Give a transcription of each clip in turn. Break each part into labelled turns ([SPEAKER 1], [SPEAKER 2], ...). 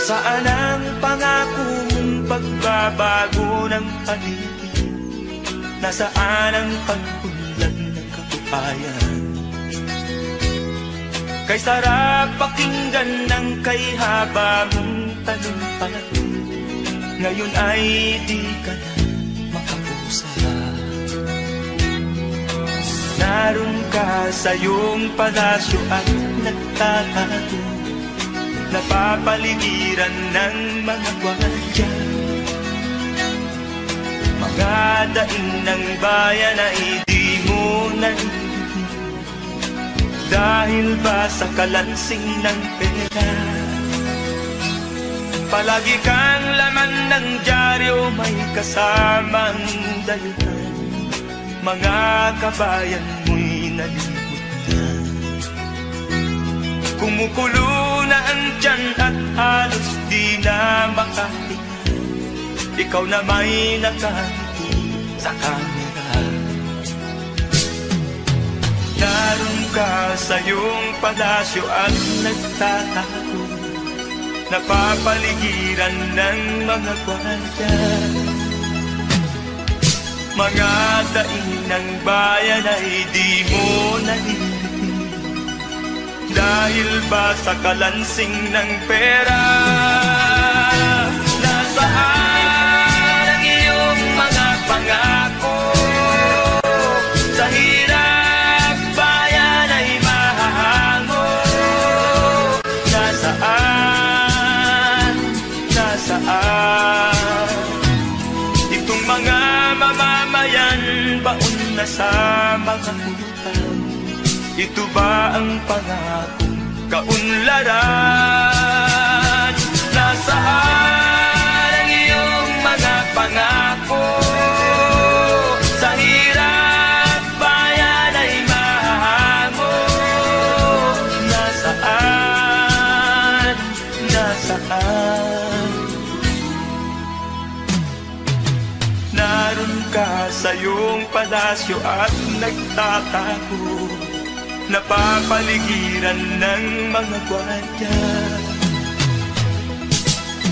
[SPEAKER 1] Nasaan ang pangako mong pagbabago ng paligid? Nasaan ang pag-unlad ng kabuhayan? Kay sarap pakinggan ng kay haba mong talumpati, ngayon ay di ka na makausap. Naroon ka sa iyong palasyo at nagtatago, napapaligiran ng mga gwardiya. Mga daing ng bayan ay di mo narinig, dahil ba sa kalansing ng pera? Palagi kang laman ng dyaryo, may kasamang dayuhan. Mga kabayan mo'y nalimutan. Kumukulo na ang tiyan at halos di na makahinga. Ikaw na may nakangiti sa kamera. Naroon ka sa iyong palasyo at nagtatago, napapaligiran ng mga gwardiya. Mga daing ng bayan ay di mo narinig, dahil ba sa kalansing ng pera? Nasaan ang iyong mga pangako? Sa hirap bayan ay mahahango. Nasaan? Itong mga mamamayan, baon na sa mga utang. Ito ba ang pangakong kaunlaran? Nasaan ang iyong mga pangako? Sa hirap bayan ay mahango. Nasaan? Naroon ka sa iyong palasyo at nagtatago, napapaligiran ng mga gwardiya.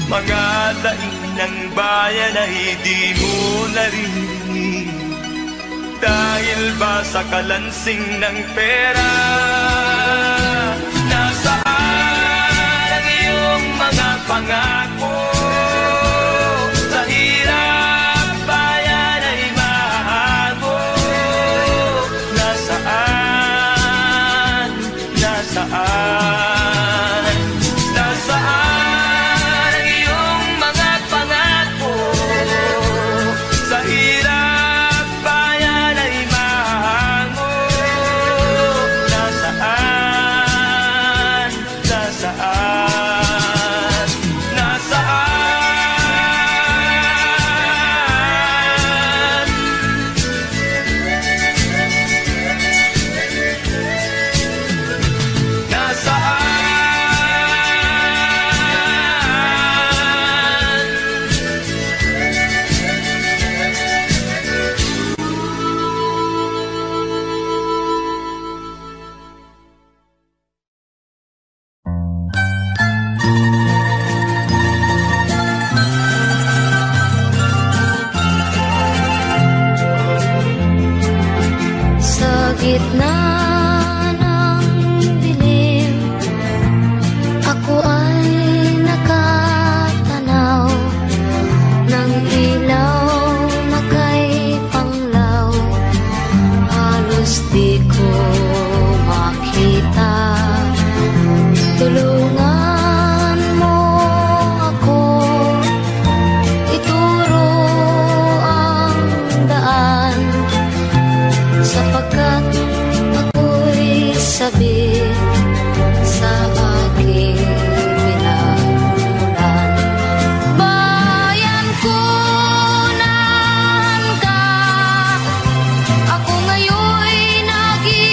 [SPEAKER 1] Mga daing ng bayan ay di mo narinig, dahil ba sa kalansing ng pera? Nasaan ang iyong mga pangako? Sa hirap bayan ay mahago. Nasaan? Nasaan ang iyong mga pangako? Sa hirap bayan ay mahango. Nasaan?
[SPEAKER 2] gitna ng dilim, ako ay nakatanaw ng ilaw na kay panglaw. Halos di ko makita. Tulungan mo ako, ituro ang daan, sapagkat ako'y sabi sa aking pinagmulan. Bayan ko, naan ka? Ako ngayon'y nag-iisa.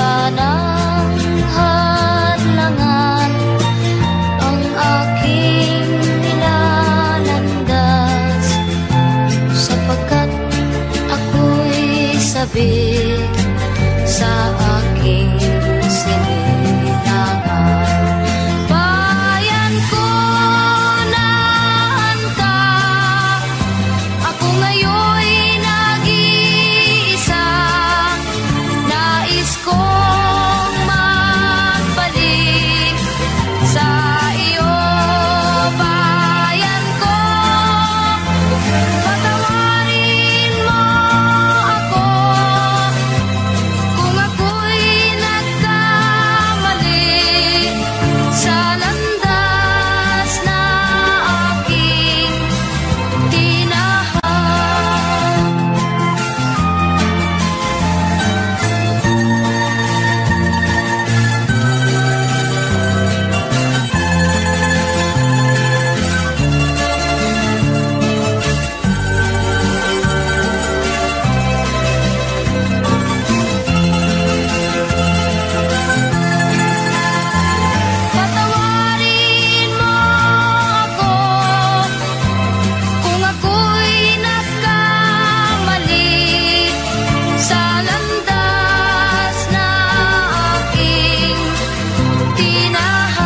[SPEAKER 2] wala nang hadlangan ang aking nilalandas, sapagkat ako'y sabik sa aking sinilangan. Bayan ko, nahan ka, ako ngayon'y nag-iisa. Nais kong magbalik sa iyo, bayan ko. Patawarin mo ako kung ako'y nagkamali sa landas na aking tinahan. Patawarin mo ako kung ako'y nagkamali sa landas na aking tinahan.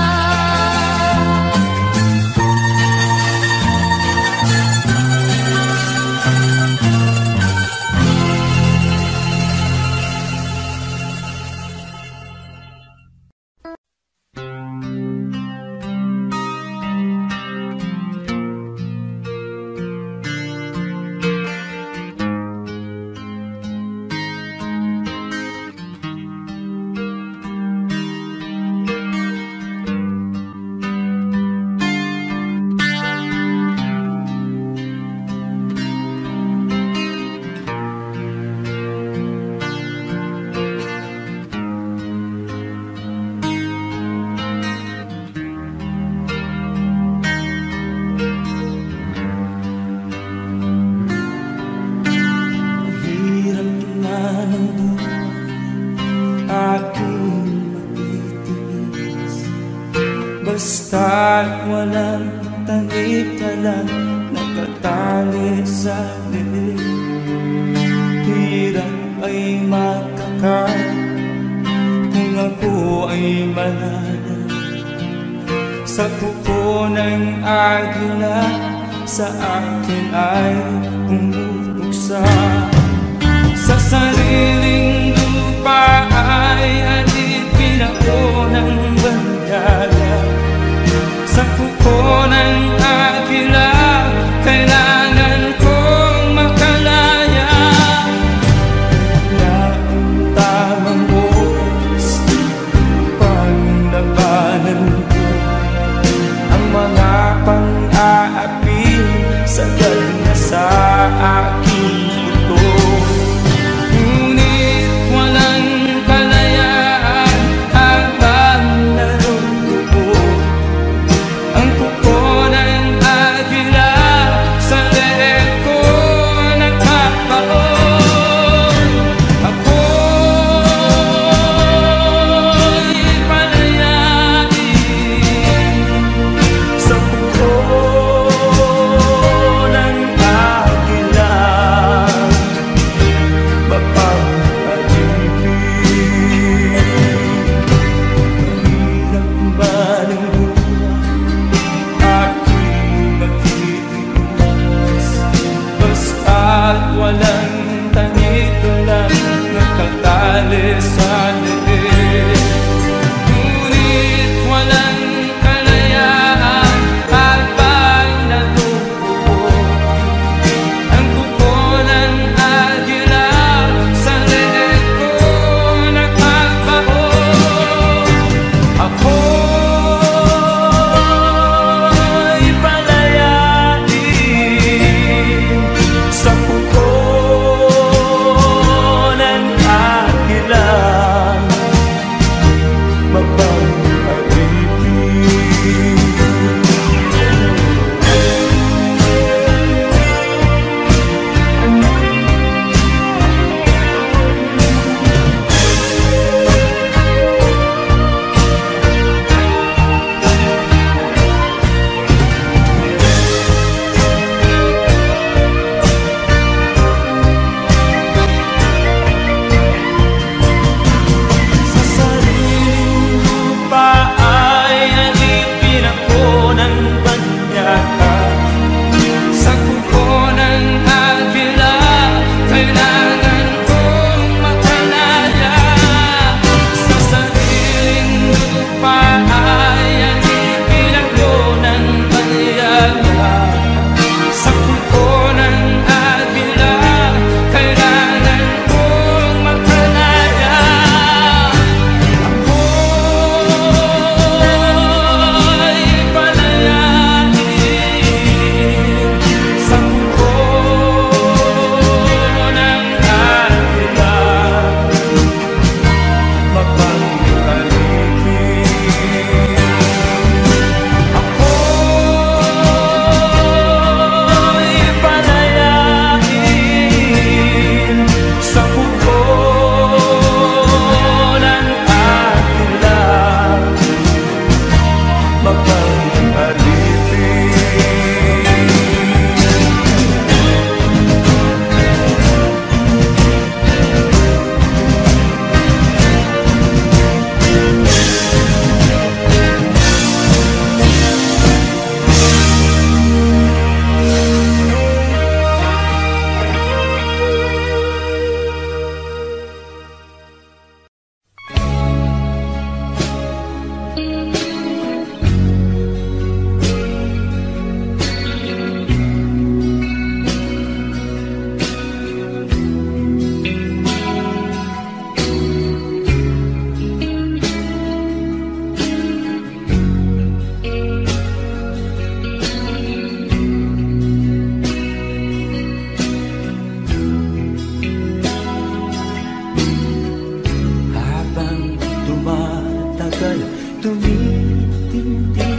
[SPEAKER 1] Hirap na ng buhay aking matitiis, basta't walang tanik ka lang nakatali sa liig. Hirap ay makakain kung ako ay manana sa kuko ng agila, sa akin ay pumupuksa. Sa sariling lupa ay alipin ako ng bandala, sa kuko ng agila kailangan kong makalaya. Na ang tamang oras upang labanan ko ang mga pang-aapi sagad na sa aking ito. Ngunit walang kalaya tumatagal, tumitindi.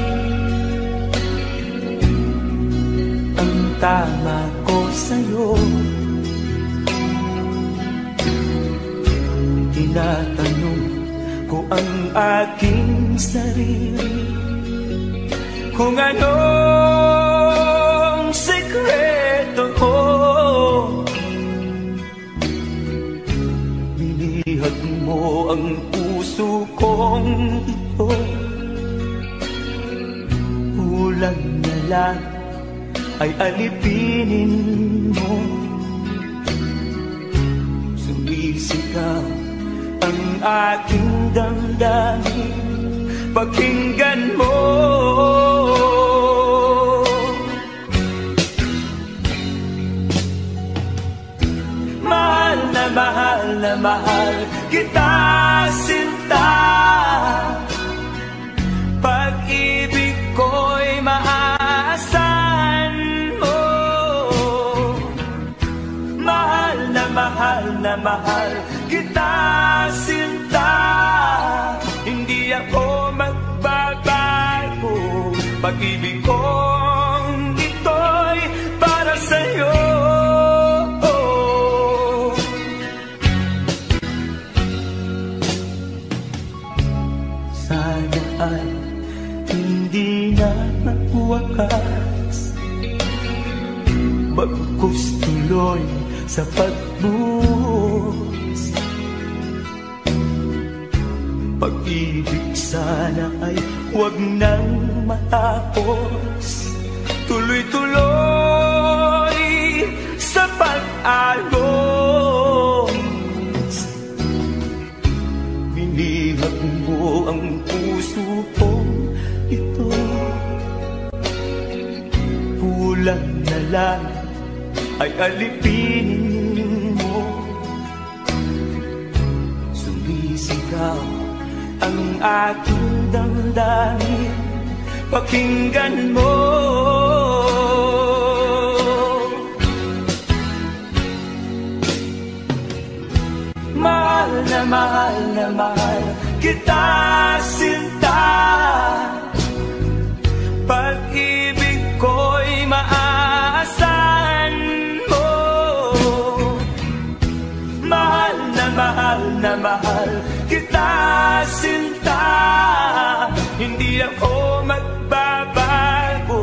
[SPEAKER 1] Ang tama ko sa'yo, tinatanong ko ang aking sarili kung anong sekreto ko. Binihag mo ang puso kong ito, kulang na lang ay alipinin mo. Sumisigaw ang aking damdamin, pakinggan mo. Mahal na mahal kita, sinta. Pag-ibig ko'y maaasahan mo. Mahal na mahal kita, sinta. Hindi ako magbabago. Pag-ibig kong ito'y para sa'yo. Sana ay hindi na magwakas, bagkus tuloy sa pagbuhos. Pag-ibig sana ay huwag nang matapos, tuloy-tuloy sa pag-alos. Binihag mo ang puso kong ito, kulang na lang ay alipinin mo. Sumisigaw ang aking damdamin, pakinggan mo. Mahal na mahal kita, sinta. Pag-ibig ko'y maaasahan mo. Mahal na mahal kita, sinta. Hindi ako magbabago.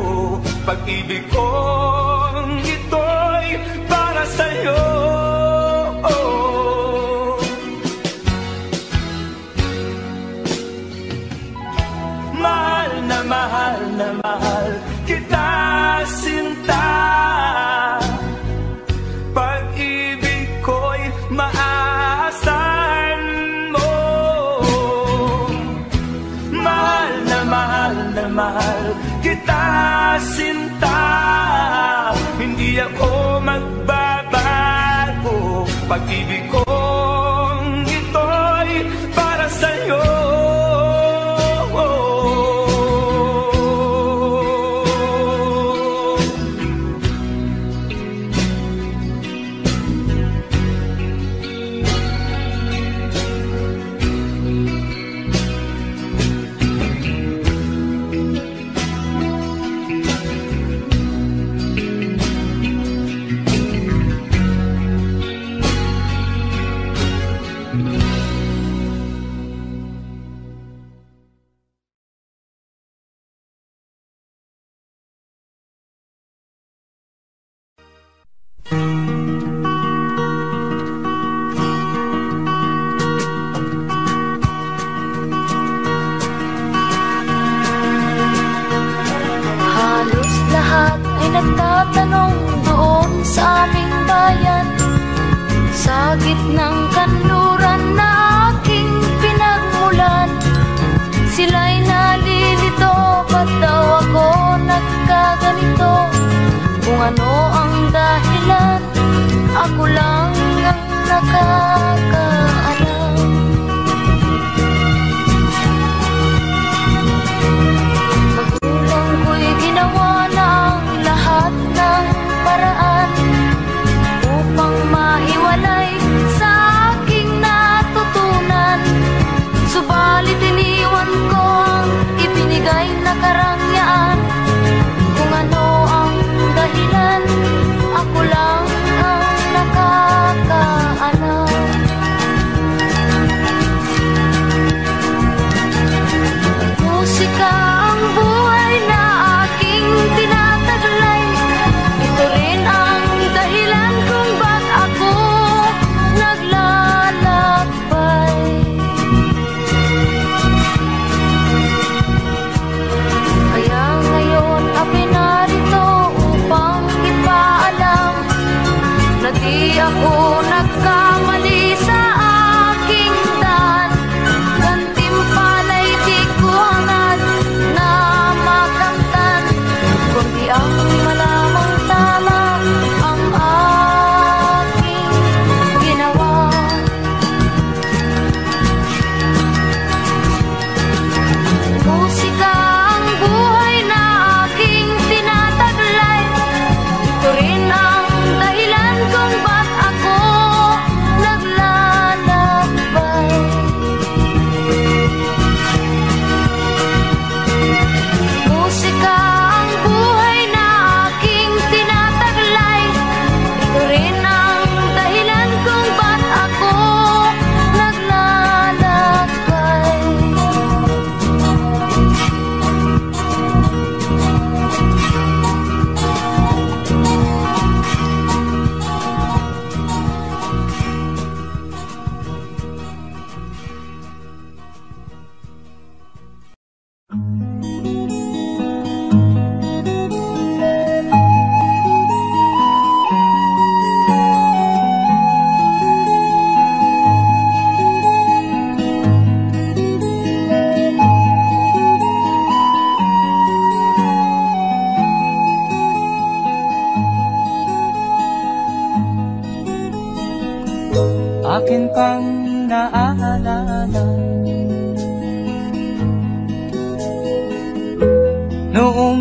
[SPEAKER 1] Pag-ibig kong ito'y para sa'yo. Mahal na mahal kita, sinta. Pag-ibig ko'y maaasahan mo. Mahal na mahal kita, sinta. Hindi ako magbabago. Pag-ibig kong ito'y para sa'yo.
[SPEAKER 2] Nagtatanong doon sa aming bayan, sa gitnang kanluran na aking pinagmulan. Sila'y nalilito, ba't daw ako nagkaganito? Kung ano ang dahilan, ako lang ang nakakaalam. Magulang ko'y ginawa ng lahat ng paraan upang mahiwalay sa aking natutunan. Subalit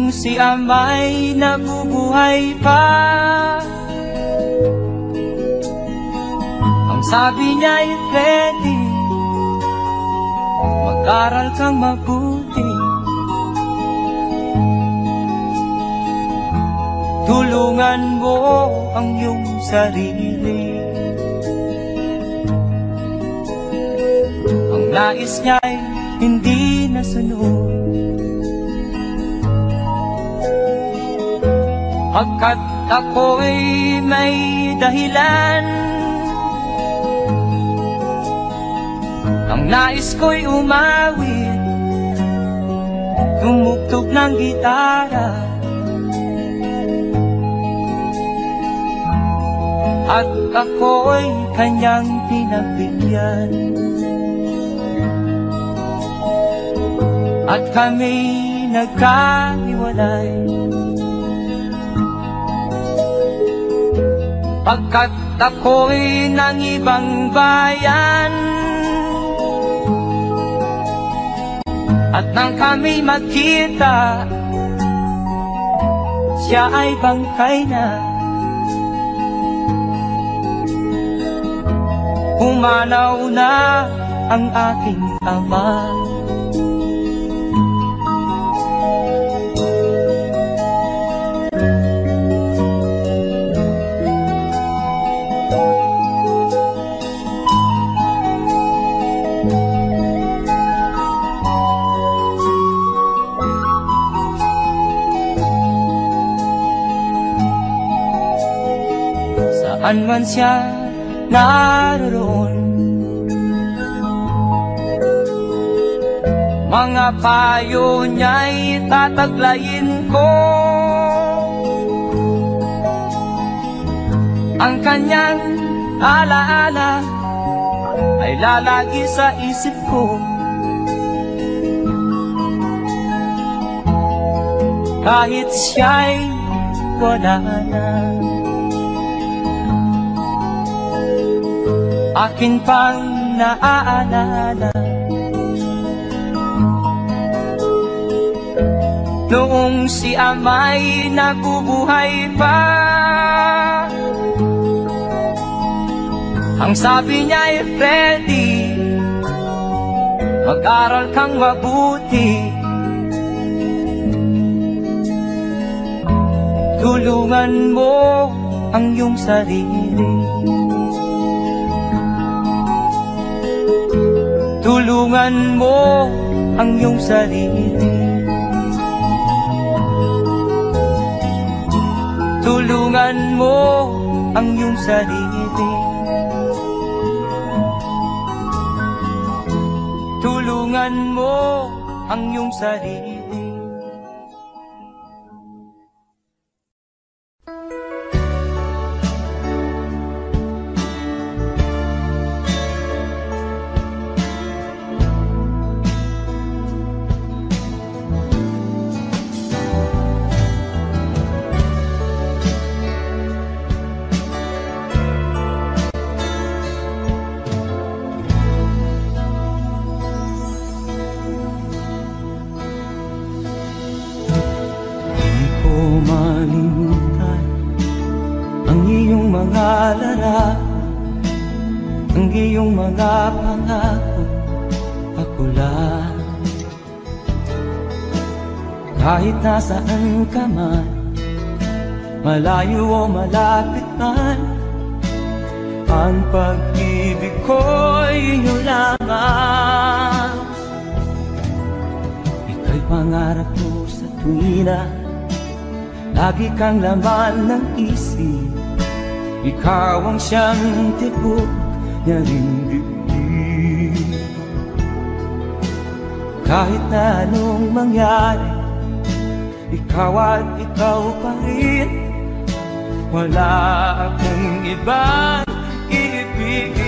[SPEAKER 1] si ama'y nabubuhay pa. Ang sabi niya'y ready, mag-aral kang mabuti, tulungan mo ang iyong sarili. Ang nais niya'y hindi nasunod, pagkat ako'y may dahilan. Ang nais ko'y umawit, tumugtog ng gitara, at ako'y kanyang pinagbigyan. At kami nagkahiwalay, pagkat ako'y ng ibang bayan. At nang kami magkita, siya ay bangkay na. Pumanaw na ang aking ama. Saan man siya naroon, mga payo niya'y tataglayin ko. Ang kanyang alaala ay lalagi sa isip ko, kahit siya'y wala na. Akin pang naaalala noong si ama'y nabubuhay pa. Ang sabi niya'y ready, mag-aral kang mabuti, tulungan mo ang iyong sarili. Tulungan mo ang iyong sarili. Tulungan mo ang iyong sarili. Tulungan mo ang iyong sarili. Ang iyong mga pangako, ako lang. Kahit nasaan ka man, malayo o malapit man, ang pag-ibig ko'y iyong lamang. Ika'y pangarap ko sa tuwina, lagi kang laman ng isip. Ikaw ang siyang tibok niya ring dibdib. Kahit na anong mangyari, ikaw at ikaw pa rin. Wala akong ibang iibigin.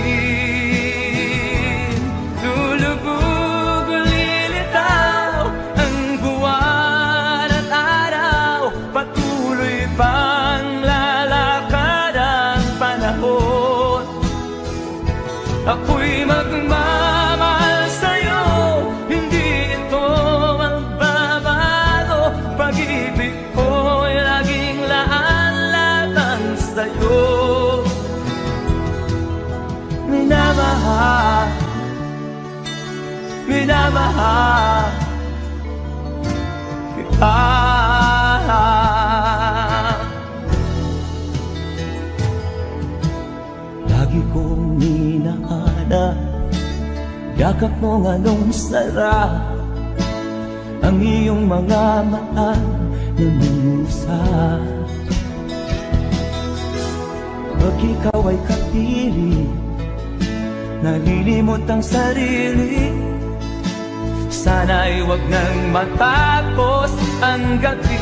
[SPEAKER 1] Lulubog o lilitaw ang buwan at araw, patuloy pang lalakad ang panahon. Ako'y magmamahal sa'yo, hindi ito magbabago. Pag-ibig minamahal kita. Lagi kong minahana yakap mong anong sarap, ang iyong mga mata nangungusap. Pag ikaw ay kapili, nalilimot ang sarili. Sana'y wag nang matapos ang gabi.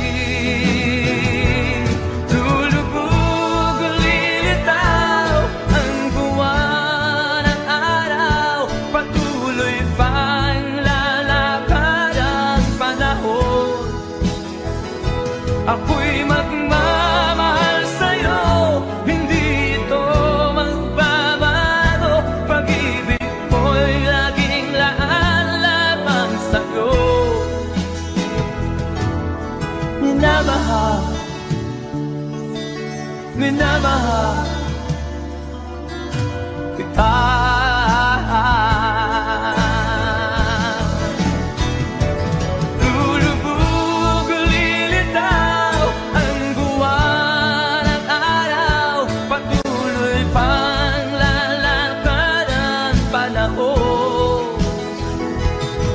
[SPEAKER 1] Lulubog, lilitaw ang buwan at araw. Patuloy pang lalakad ang panahon. Ako'y magmamahal sa'yo, hindi ito magbabago. Pag-ibig ko'y laging laan lamang sa'yo. Minamahal, minamahal kita.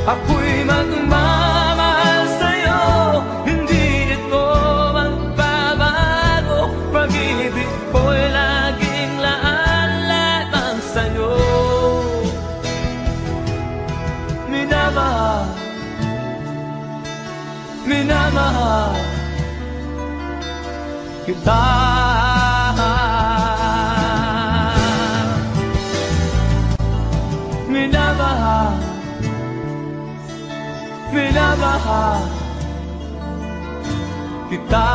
[SPEAKER 1] Ako'y magmamahal sa'yo, hindi ito magbabago. Pag-ibig ko'y laging laan lamang sa'yo. Minamahal, minamahal kita. Minamahal, minamahal kita.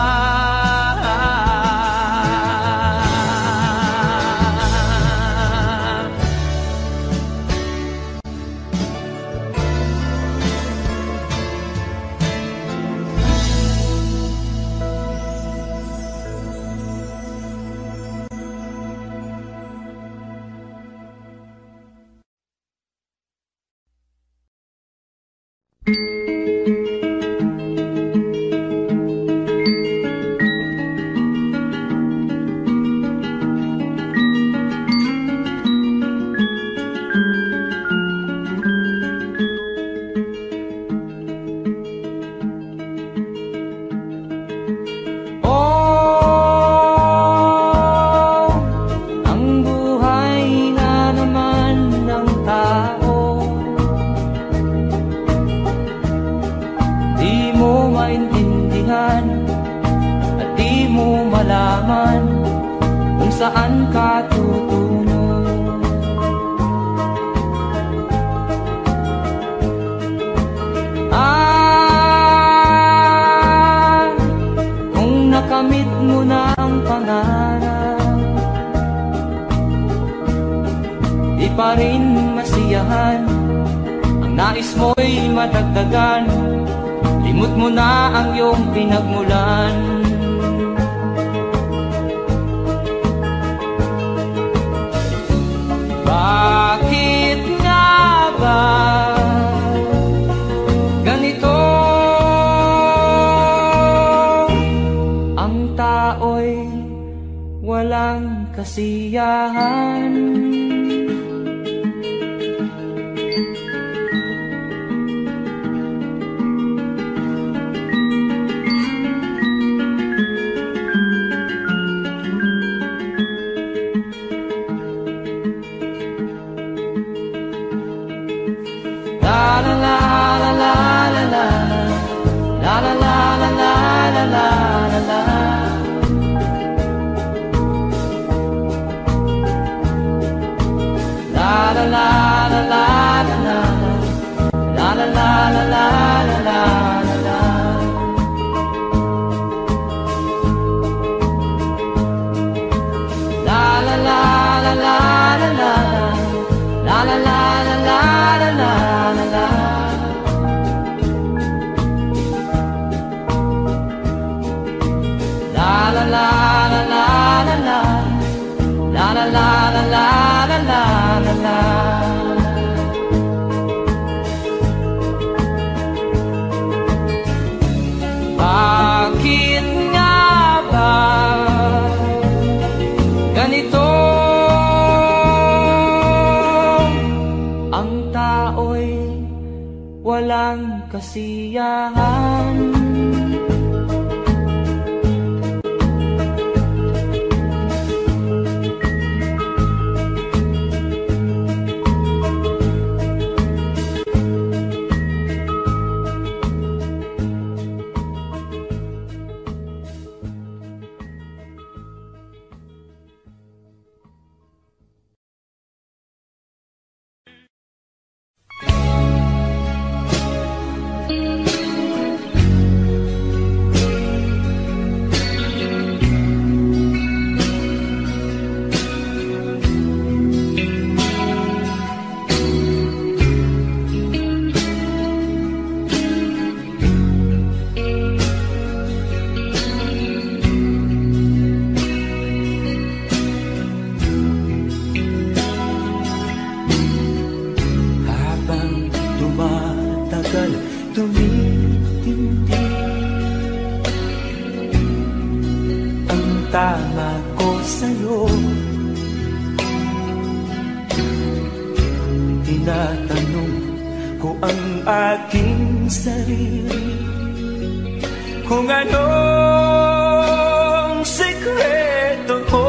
[SPEAKER 1] Saan ka tutungo? Kung nakamit mo na ang pangarap, di pa rin masiyahan. Ang nais mo'y madagdagan, limot mo na ang iyong pinagmulan. Bakit nga ba ganito? Ang tao'y walang kasiyahan. walang kasiyahan. Kung anong sekreto ko,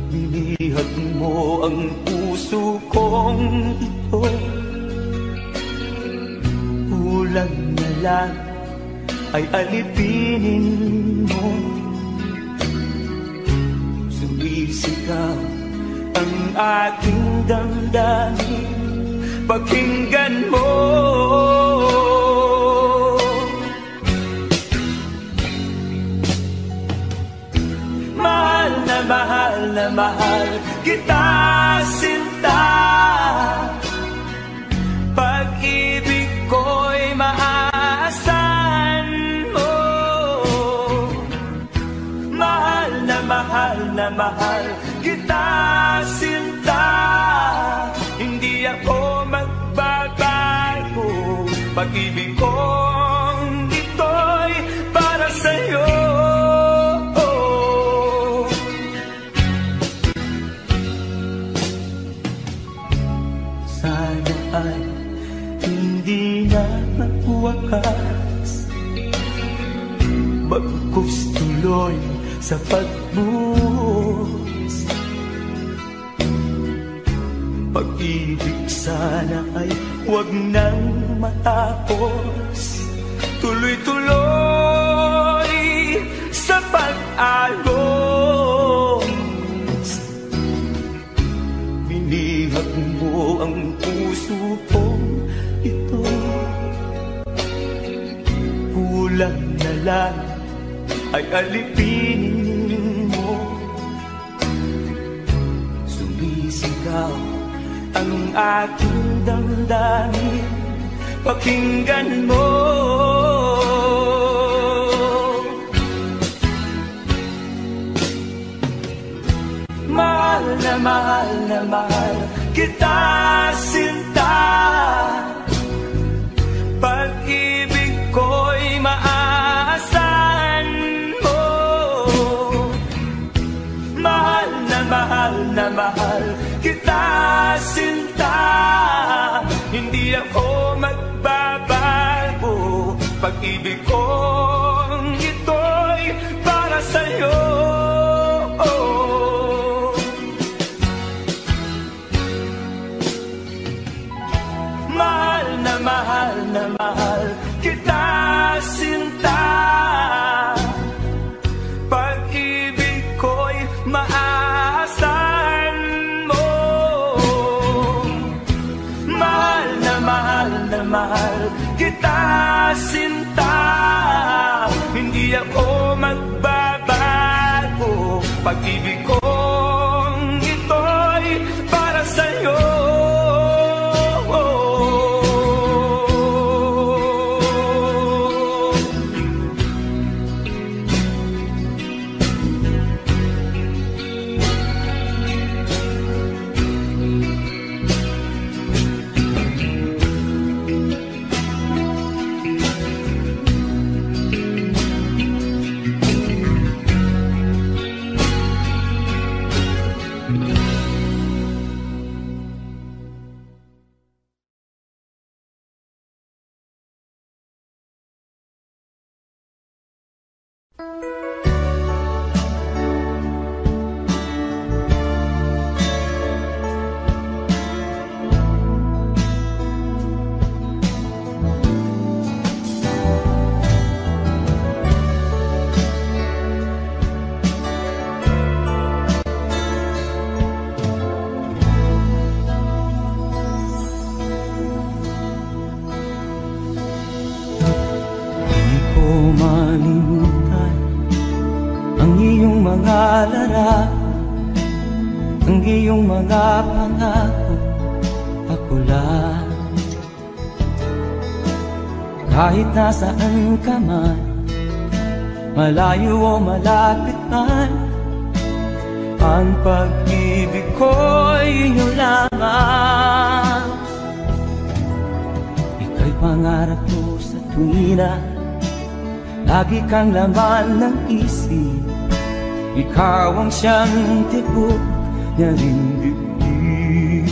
[SPEAKER 1] nilihag mo ang puso kong ito. Kulang na lang ay alipinin mo. Sumisigaw ang aking damdamin, pakinggan mo. Mahal na mahal na mahal kita, sinta. Pag-ibig ko'y maaasahan mo. Mahal na mahal na mahal kita, sinta. Hindi ako magbabago. Pag-ibig kong ito'y para sa'yo. Sana ay hindi na magwakas, bagkus tuloy sa pagbuhos. Pag-ibig sana ay huwag nang matapos, tuloy-tuloy sa pag-alos. Binihag mo ang puso kong ito. Kulang na lang ay alipinin mo. Sumisigaw ang aking damdamin, pakinggan mo. Mahal na mahal na mahal kita, sinta. Pag-ibig ko'y maaasahan mo. Mahal na mahal kita, sinta. Hindi ako magbabago. Pag-ibig kong ito'y para sa'yo. Mahal na mahal kita, sinta. Pag-ibig ko'y maaasahan mo. Mahal na mahal kita, sinta. Hindi ako magbabago. Pag-ibig kong ito'y para sa'yo. iyong mga pangako, ako lang. Kahit nasaan ka man, malayo o malapit man, ang pag-ibig ko'y inyo lamang. Ika'y pangarap ko sa tuwina, lagi kang laman ng isip. Ikaw ang siyang tibok niya ring dibdib.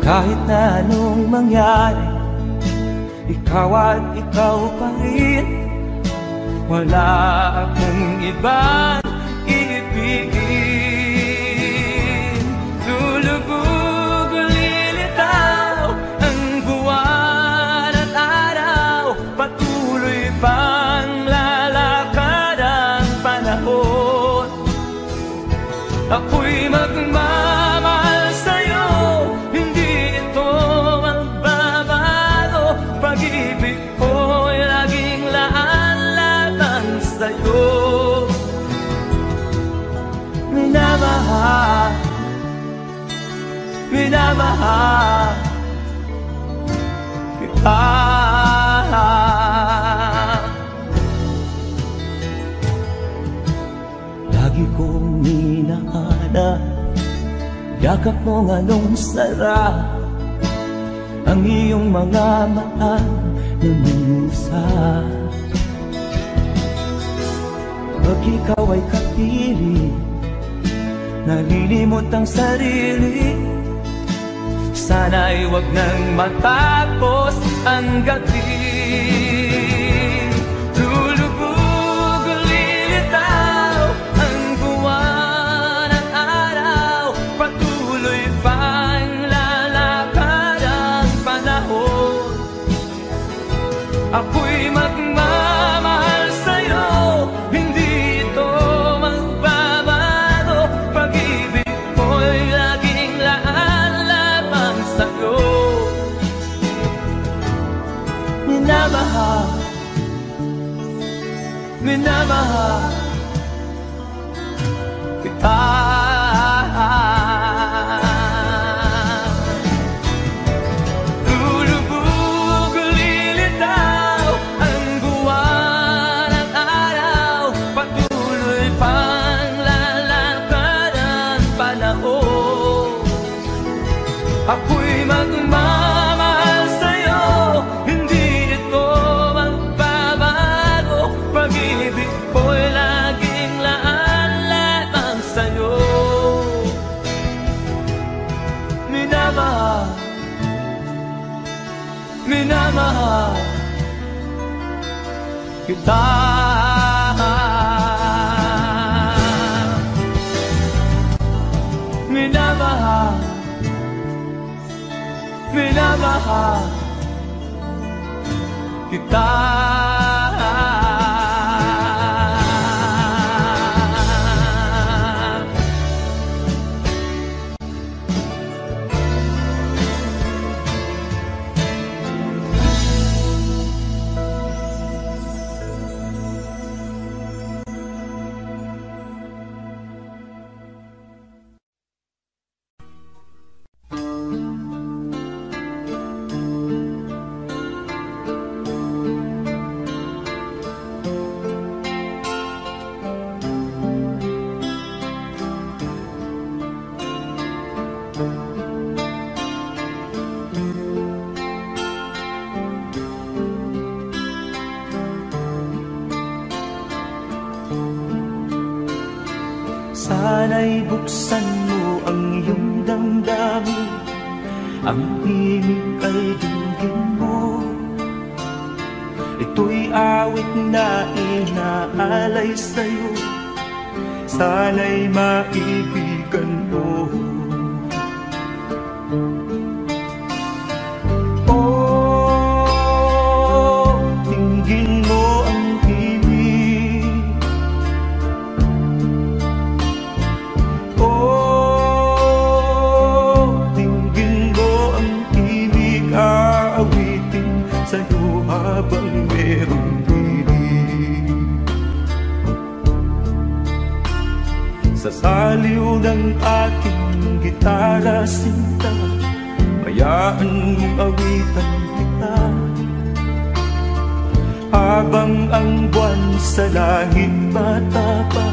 [SPEAKER 1] Kahit na anong mangyari, ikaw at ikaw pa rin. Wala akong ibang iibigin. Lulubog o lilitaw ang buwan at araw, patuloy pang lalakad ang panahon. Ako'y magmamahal sa'yo, hindi ito magbabago. Pag-ibig ko'y laging laan lamang sa'yo. Minamahal, minamahal kita. Lagi kong minahana, yakap mong anong sarap, ang iyong mga mata na musa. Pag ikaw ay kapiling, nalilimot ang sarili, sana'y wag nang matapos ang gabi. Lulubog o lilitaw ang buwan at araw, patuloy pang lalakad ang panahon. Ako'y magmamahal sa'yo, hindi ito magbabago. Pag-ibig ko'y laging laan lamang sa'yo. Minamahal, minamahal kita. Lulubog o lilitaw ang buwan at araw, patuloy pang lalakad ang panahon. Ako'y magmamahal sa'yo, hindi ito magbabago. Pag-ibig ko'y laging laan lamang sa'yo. Minamahal, minamahal kita. Minamahal, minamahal kita. Sana'y buksan mo ang iyong damdamin, ang himig ay dinggin mo. Ito'y awit na inaalay sa'yo, sana'y maibigan mo. Oh, dinggin mo ang himig. Oh, dinggin mo ang himig, aawitin sa'yo habang merong piling. Sa saliw ng aking gitara sinta, hayaan mong awitan kita. Habang ang buwan sa langit matapa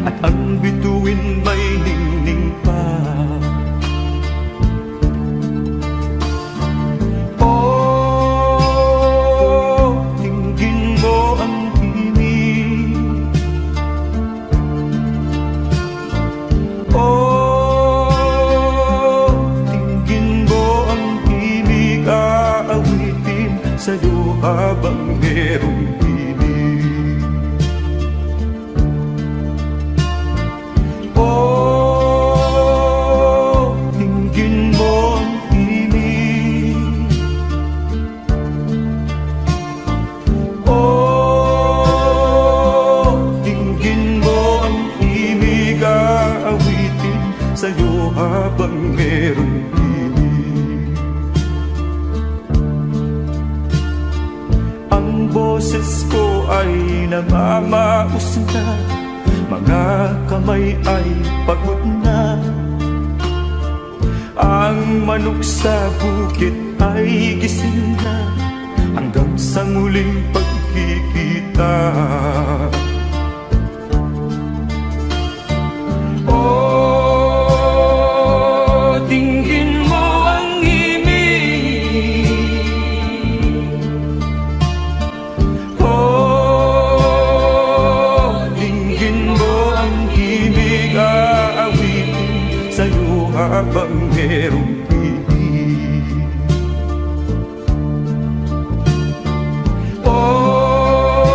[SPEAKER 1] at ang bituin may ningning pa. Sa'yo habang merong pinig. Oh, tingin mo ang pinig. Oh, tingin mo ang pinig. Aawitin sa'yo habang merong pinig. Boses ko ay namamaos na, mga kamay ay pagod na. Ang manok sa bukid ay gising na, hanggang sa muling pagkikita. Oh, tingin mo ang habang merong pinig. Oh,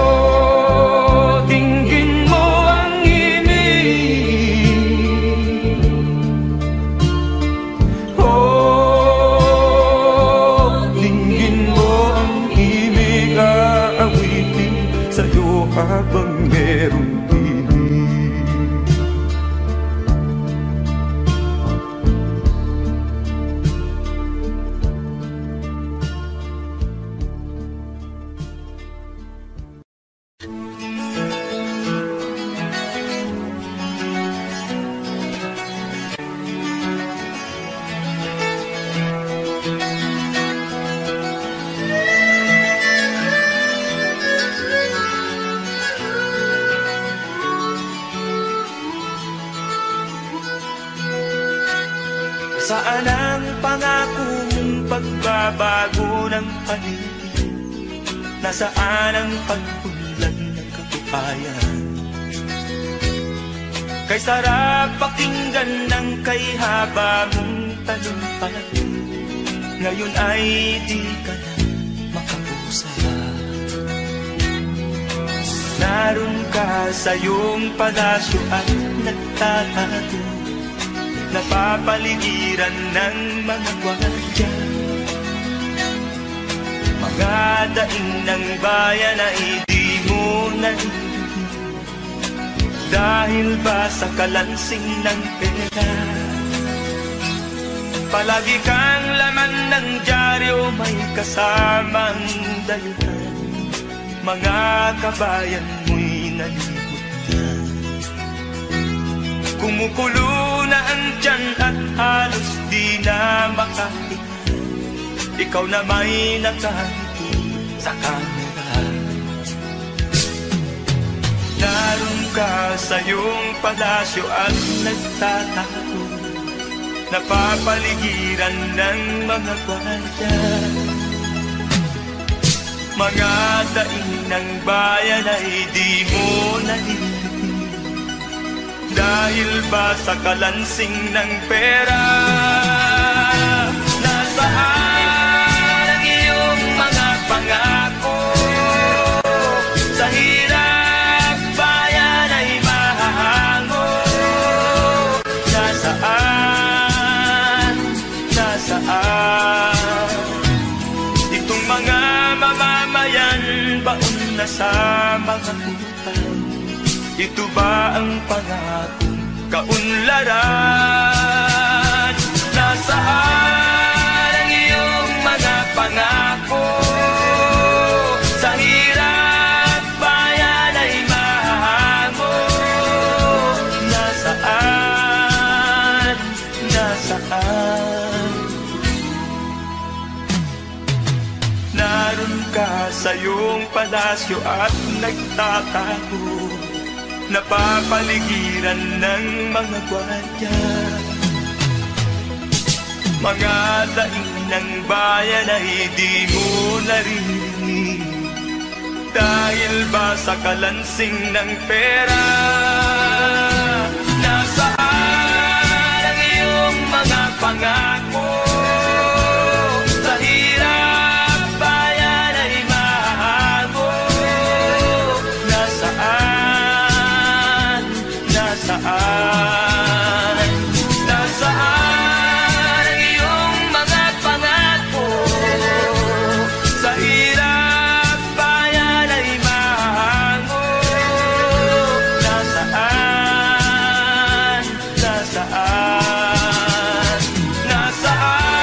[SPEAKER 1] tingin mo ang imig. Oh, tingin mo ang imig. Aawitin sa'yo habang merong pinig. Saan ang pangako mong pagbabago ng paligid? Nasaan ang pagpunlan ng kabuhayan? Kay sarap pakinggan ng kay haba mong talumpati, ngayon ay di ka na makapusa. Naroon ka sa iyong palasyo at nagtatago, napapaligiran ng mga gwardiya. Mga daing ng bayan na hindi mo narinig, dahil ba sa kalansing ng pera? Palagi kang laman ng dyaryo, may kasamang dayuhan. Mga kabayan mo'y nalibot na. Kumukulo na ang tiyan at halos di na makahinga. Ikaw na may nakangiti sa kamera. Naroon ka sa iyong palasyo at nagtatago, napapaligiran ng mga gwardiya. Mga daing ng bayan ay di mo narinig, dahil ba sa kalansing ng pera? Nasaan ang iyong mga pangako? Sa hirap bayan ay mahahango. Nasaan? Nasaan? Itong mga mamamayan, baon na sa mga utang. Ito ba ang pangakong kaunlaran? Nasaan ang iyong mga pangako? Sa hirap bayan ay mahango. Nasaan? sa iyong palasyo at nagtatago, napapaligiran ng mga gwardiya. Mga daing ng bayan ay di mo naririnig, dahil ba sa kalansing ng pera? Nasaan ang iyong mga pangako? Sa hirap bayan ay mahago. Nasaan? Nasaan? Nasaan ang iyong mga pangako? Sa hirap bayan ay mahago. Nasaan? Nasaan? Nasaan?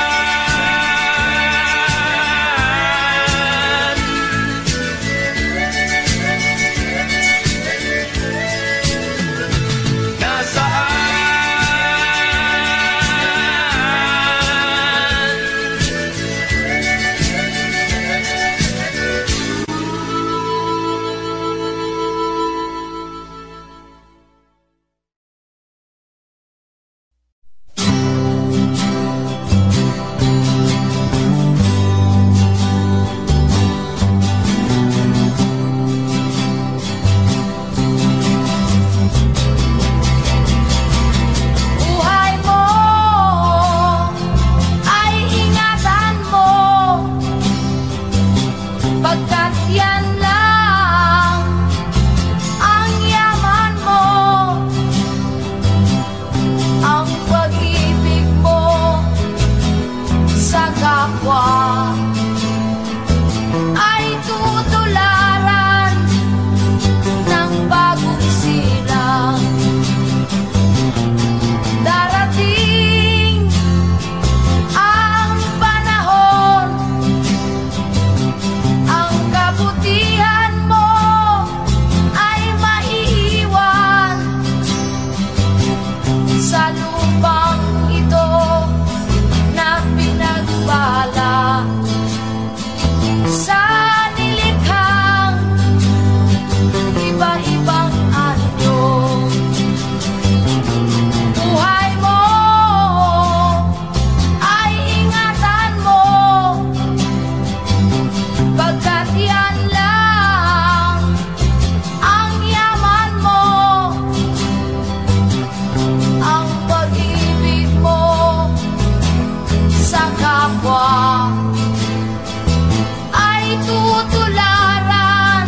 [SPEAKER 2] Buhay mo ay ingatan mo, pagkat yan lang ang yaman mo. Ang pag-ibig mo sa kapwa ay tutularan ng bagong silang. Darating ang panahon, ang kabutihan mo ay maiiwan sa lupang ito na pinagbala sa nilikhang iba-ibang anyo. Buhay mo ay ingatan mo, pagkat yan lang ang yaman mo. Ang pag-ibig mo sa kapwa ay tutularan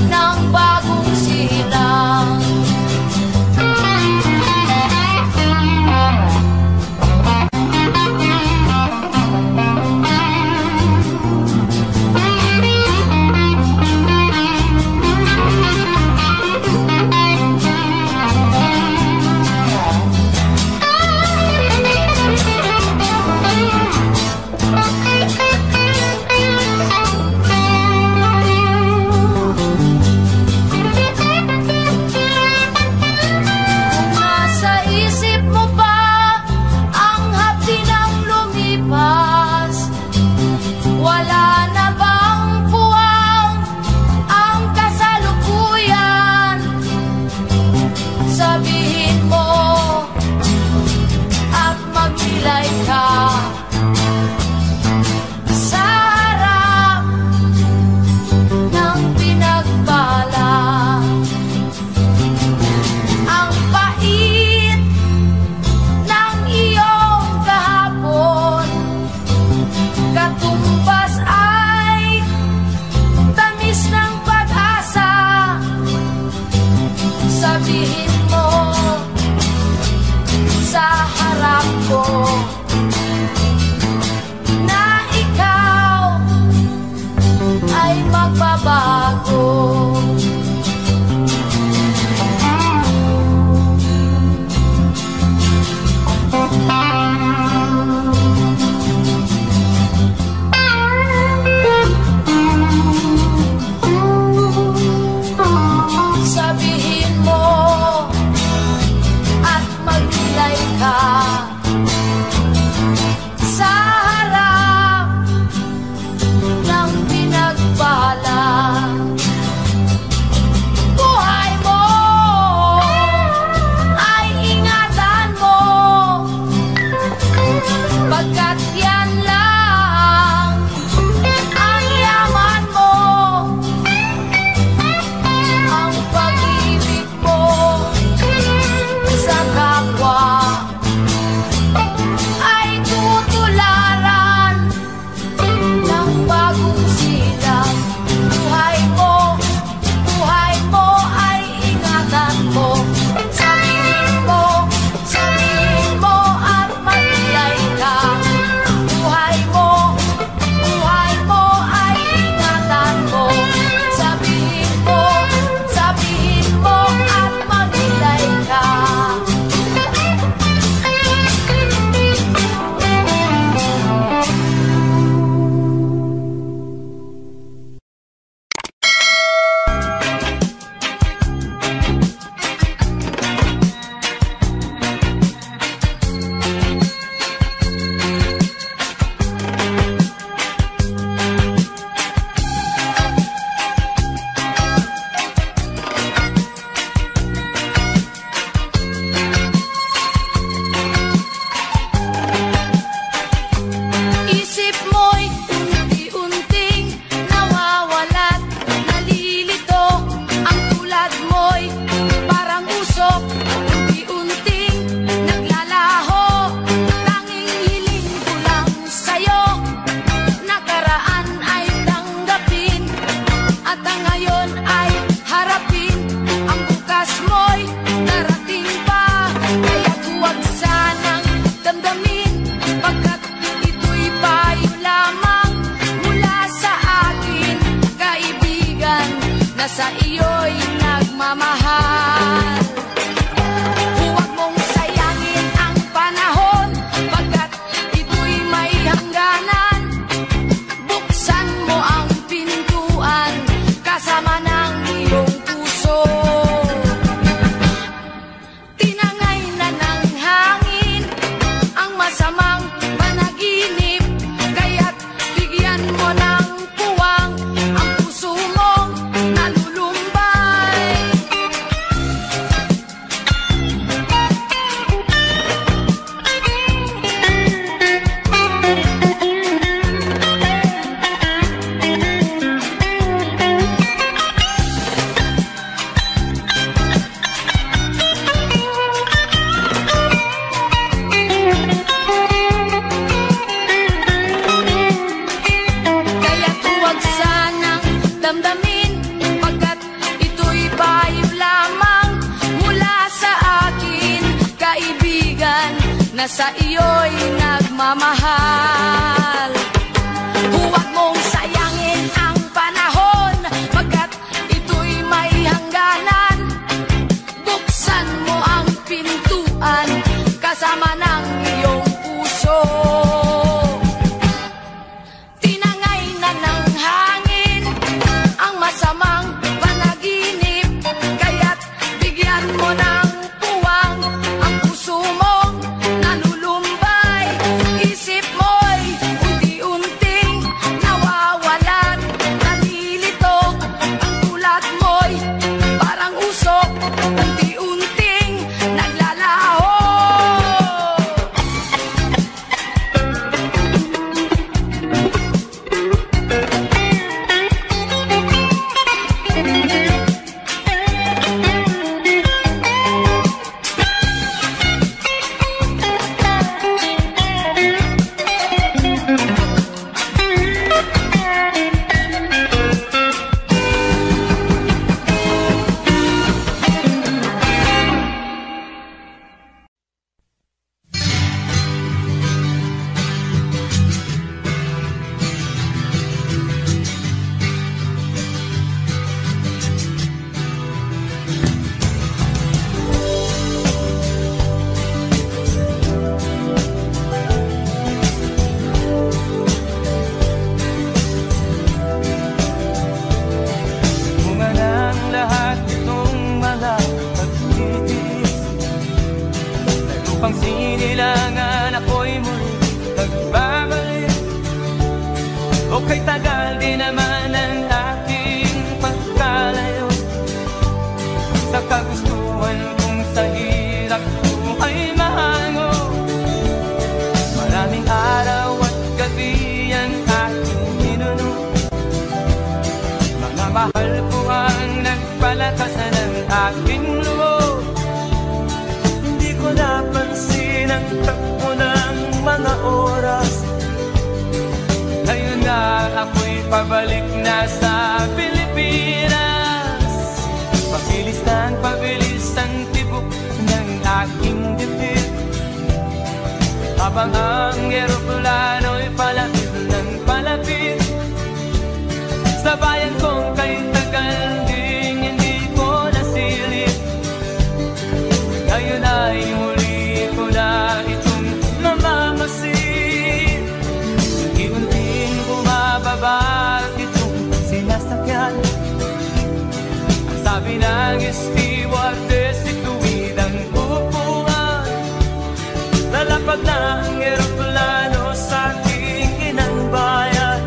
[SPEAKER 2] ng bagong silang. Kung nasa isip mo pa ang hapdi ng lumipas, wala na bang puwang ang kasalukuyan? Sabihin mo at magnilay ka sa harap ng pinagbala. Ang pait ng iyong kahapon, katumbas ay tamis ng pag-asa. Sabihin mo sa harap ko na ikaw ay magbabago. Sabihin mo at magnilay ka sa harap ng pinag pagkat ito'y payo lamang mula sa akin, kaibigan, na sa iyo'y nagmamahal. Huwag mong sayangin ang panahon, pagkat ito'y may hangganan. Buksan mo ang pintuan kasama ng iyong puso. Tinangay na ng hangin ang masamang panaginip, kaya't bigyan mo ng puwang ang puso mong nalulumbay. Kaya't huwag sanang damdamin, pagkat ito'y payo lamang mula sa akin, kaibigan, na sa iyo'y nagmamahal. Huwag mong sayangin ang panahon, pagkat ito'y may hangganan. Buksan mo ang pintuan kasama ng iyong puso. Tinangay na ng hangin ang masamang panaginip, kaya't bigyan mo ng puwang ang puso mong nalulumbay. Isip mo'y unti-unting nawawalan, nalilito ang tulad mo'y parang usok, unti-unting naglalaho.
[SPEAKER 1] Bunga ng lahat itong mga pagtitiis, na lupang sinilangan ako'y muli nagbabalik. O kay tagal din naman ang aking pagkalayo sa kagustuhan kong sa hirap ko ay mahango. Maraming araw at gabi ang aking ninuno, mga mahal ko ang nagpalakasan ng aking loob. Hindi ko napansin ang takbo ng mga oras. Ngayon na ako'y pabalik na sa Pilipinas. Pabilis ang tibok ng aking dibdib, habang ang eroplano'y palapit ng palapit sa bayan kong kay tagal ding hindi ko nasilip. Ngayon ay muli ko na itong namamasid. Unti-unting bumababa itong sinasakyan. Ang sabi ng stewardess, ituwid ang upuan. Lalapag na ang eroplano sa aking inang bayan.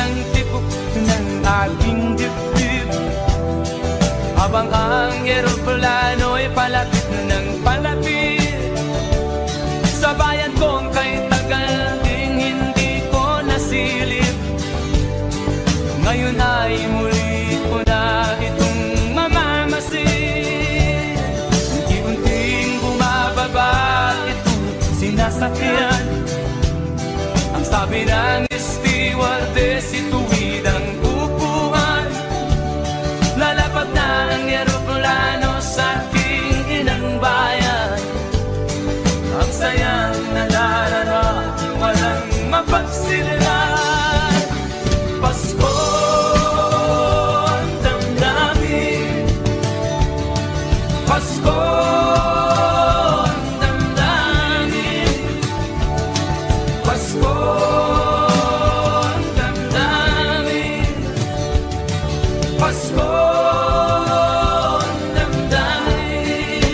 [SPEAKER 1] ang tibok ng ating dibdib, habang ang eroplano'y palapit ng palapit sa bayan kong kay tagal ding hindi ko nasilip. Ngayon ay muli ko na itong mamamasin, unti-unting bumababa itong sinasakyan. Ang sabi ng stewardess, ituwid ang upuan. Lalapag na ang eroplano sa aking inang bayan. Ang sayang nalarara, walang mapagsilan. Pasko ang damdamin, Pasko ang damdamin, Pasko ang damdamin, Pasko ang damdamin,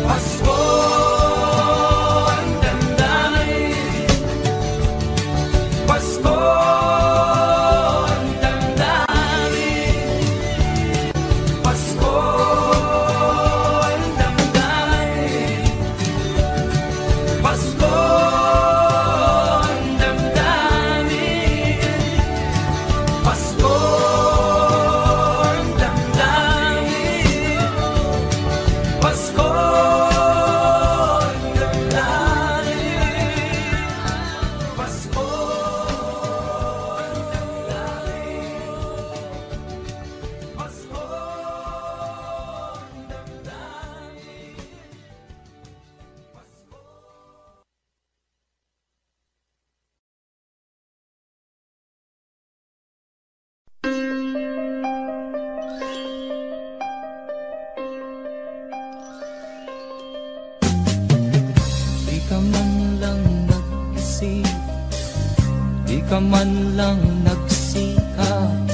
[SPEAKER 1] Pasko ang damdamin, Pasko ang damdamin, Pasko ang damdamin, Pasko ang damdamin, Pasko ang damdamin, Pasko ang damdamin, Pasko ang damdamin, Pasko ang Di ka man lang nag-isip, di ka man lang nagsikap,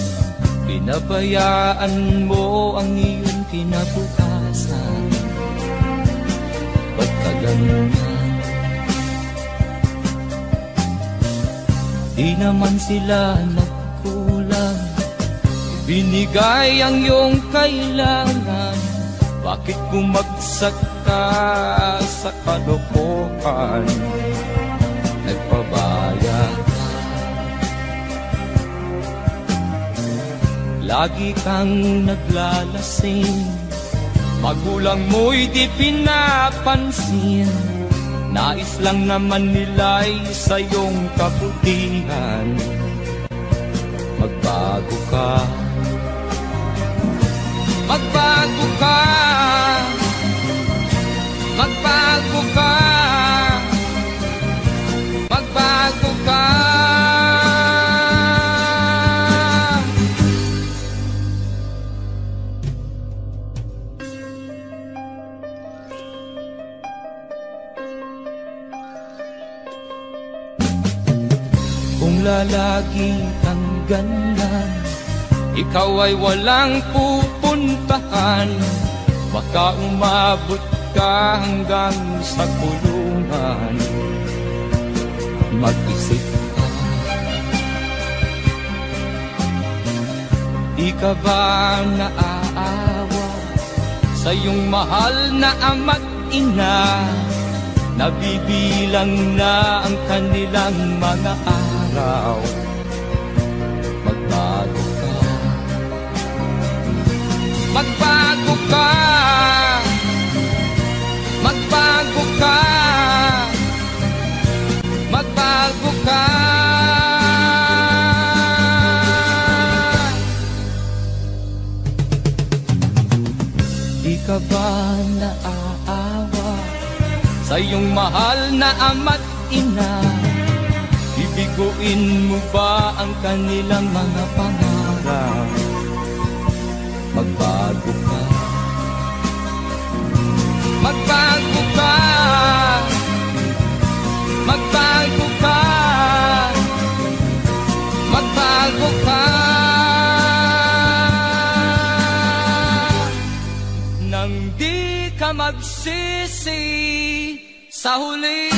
[SPEAKER 1] pinabayaan mo ang iyong kinabukasan. Ba't ka ganyan? Di naman sila nagkulang, binigay ang iyong kailangan. Bakit bumagsak ka sa kalokohan? Nagpabaya ka, lagi kang naglalasing, magulang mo'y di pinapansin. Nais lang naman nila'y sa iyong kabutihan. Magbago ka, magbago ka, magbago ka, magbago ka. Kung lalagi kang ganyan, ikaw ay walang pupuntahan. Baka umabot ka hanggang sa kulungan. Mag-isip ka, di ka ba naaawa sa iyong mahal na ama't ina? Nabibilang na ang kanilang mga araw. Magbago ka, magbago ka, magbago ka, magbago ka. Di ka ba naaawa sa iyong mahal na ama't ina? Bibiguin mo ba ang kanilang mga pangarap? Magbago ka, magbago ka, magbago ka, magbago ka. Nang di ka magsisi sa huli.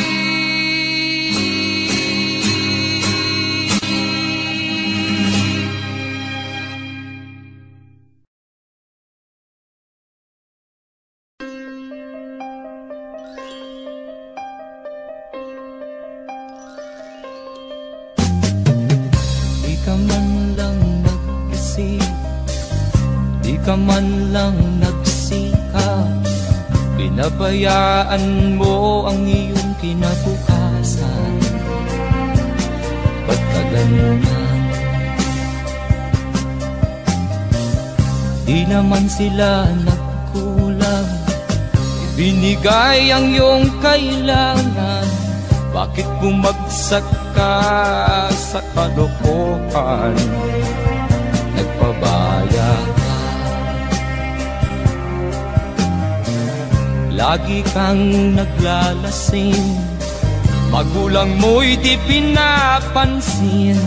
[SPEAKER 3] man lang nagsikap, pinabayaan mo ang iyong kinabukasan. Ba't ka ganyan? Di naman sila nagkulang, ibinigay ang iyong kailangan. Bakit bumagsak ka sa kalokohan? Nagpabaya ka, lagi kang naglalasing, magulang mo'y di pinapansin.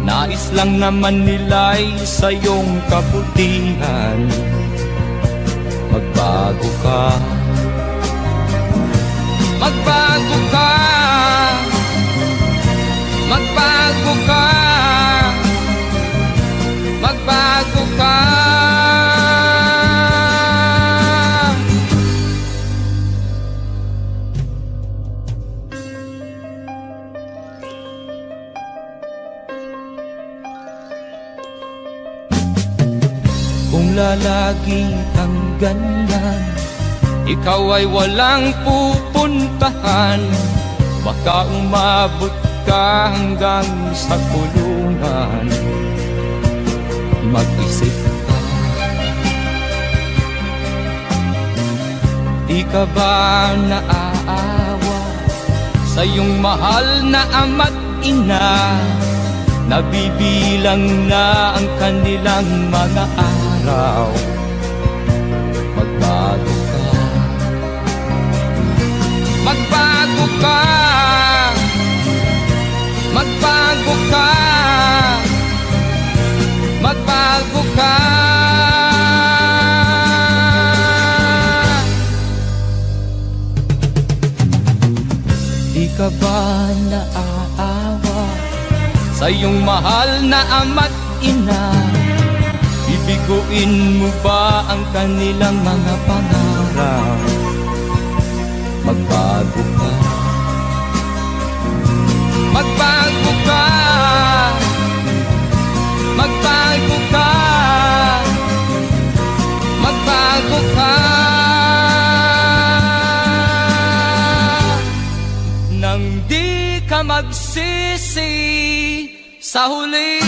[SPEAKER 3] Nais lang naman nila'y sa iyong kabutihan. Magbago ka, magbago ka, magbago ka, magbago ka. Kung lalagi kang ganyan, ikaw ay walang pupuntahan. Baka umabot ka hanggang sa kulungan. Mag-isip ka, di ka ba naaawa sa iyong mahal na ama't ina? Nabibilang na ang kanilang mga araw. Magbago ka, magbago ka, magbago ka, magbago ka. Di ka ba naaawa sa iyong mahal na ama't ina? Bibiguin mo ba ang kanilang mga pangarap? Magbago ka, magbago ka, magbago ka, magbago ka. Nang di ka magsisi sa huli.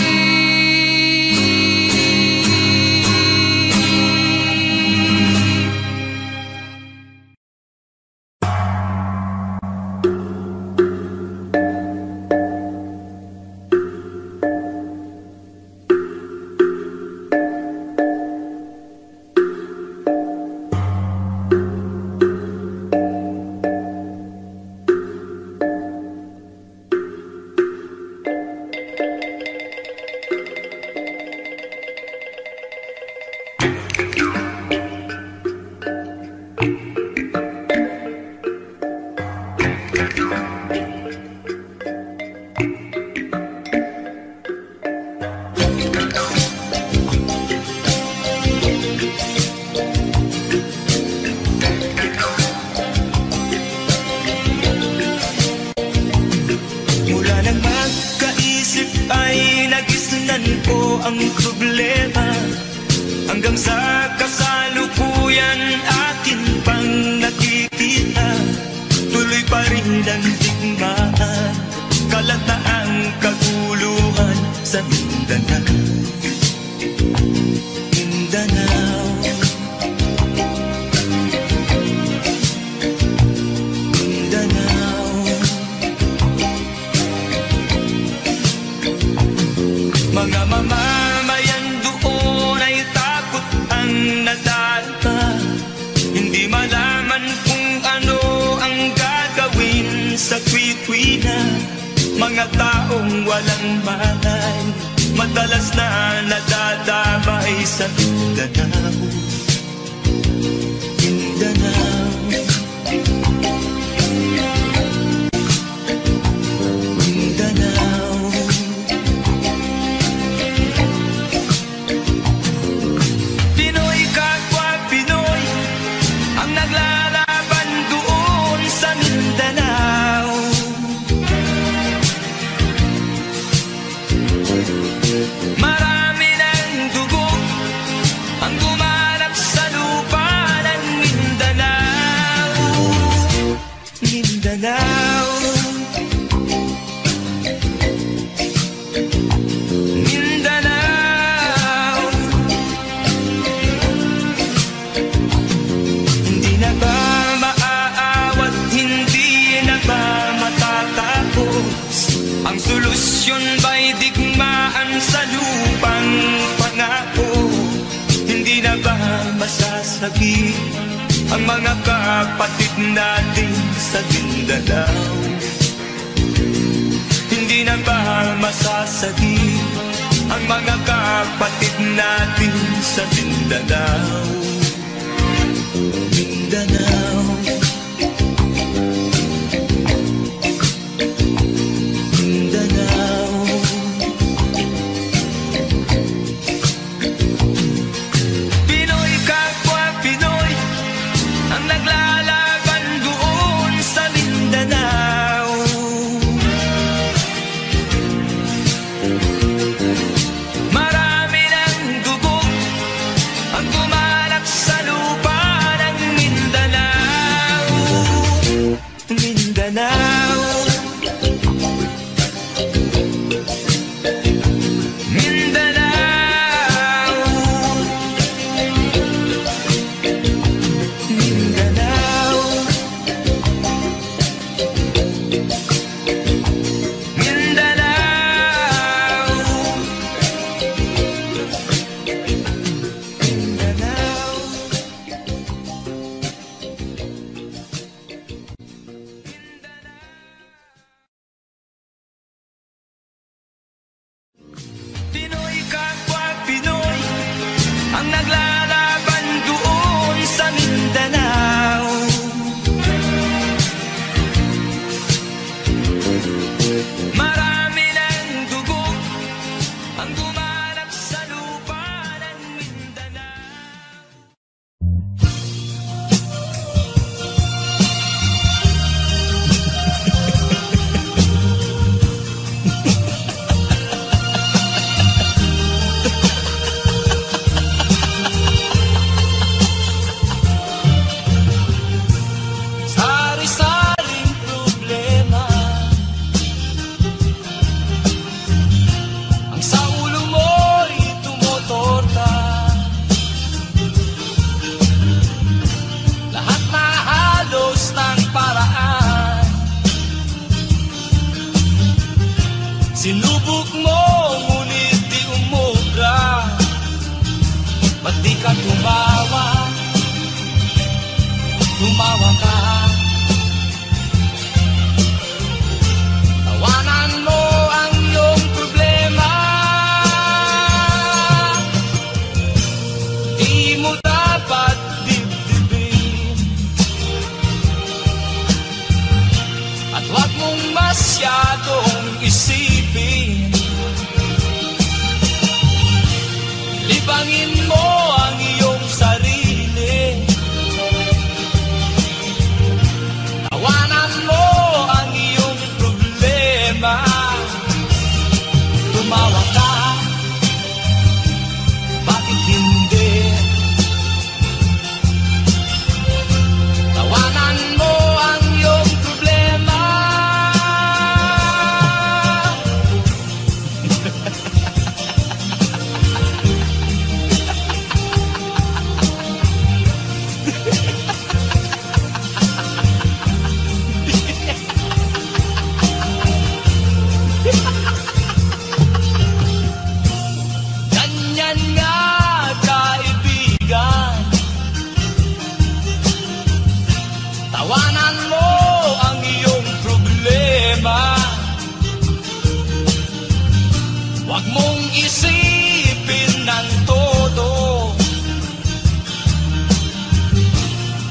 [SPEAKER 1] Ang problema hanggang sa kasalukuyan akin pang nakikita, tuloy pa rin ang digmaan, kalataang kaguluhan sa Mindanao. Mindanao, Mindanao. Mga mamamayan doon ay takot ang nadalpa, hindi malaman kung ano ang gagawin sa kwit-kwina. Mga taong walang malay, madalas na nadadamay sa Mindanao. Mindanao, Mindanao. Pinoy kapwa Pinoy ang naglalaban doon sa Mindanao. Marami ng dugo ang dumaan masasagi ang mga kapatid natin sa Mindanao. Hindi na ba masasagi ang mga kapatid natin sa Mindanao? Mindanao, Mindanao. Pinoy kapwa Pinoy ang naglalaban doon sa Mindanao. Marami ng dugo ang gumalak sa lupa ng Mindanao. Mindanao, Pinoy kapwa Pinoy ang naglalaban doon sa Mindanao. Marami ng dugo ang gumalak sa lupa ng Mindanao. Sari-saring problema ang sa ulo mo'y tumotorta. Lahat na halos ng paraan sinubok mo, ngunit di umubra. Ba't di ka tumawa? Tumawa ka. Tawanan mo ang iyong problema. Di mo dapat dibdibin, at huwag mong masyadong isipin. Libangin mo ang iyong sarili. Tawanan mo ang iyong problema. Tumawa ka, bakit hindi? Tawanan mo ang iyong problema. Ganyan nga, kaibigan. Tawanan mo ang iyong problema. Huwag mong isipin ng todo.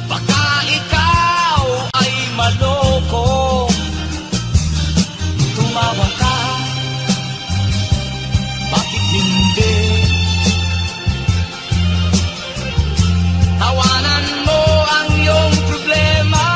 [SPEAKER 1] Baka ikaw ay maloko. Tumawa ka, bakit hindi? Tawanan mo ang iyong problema.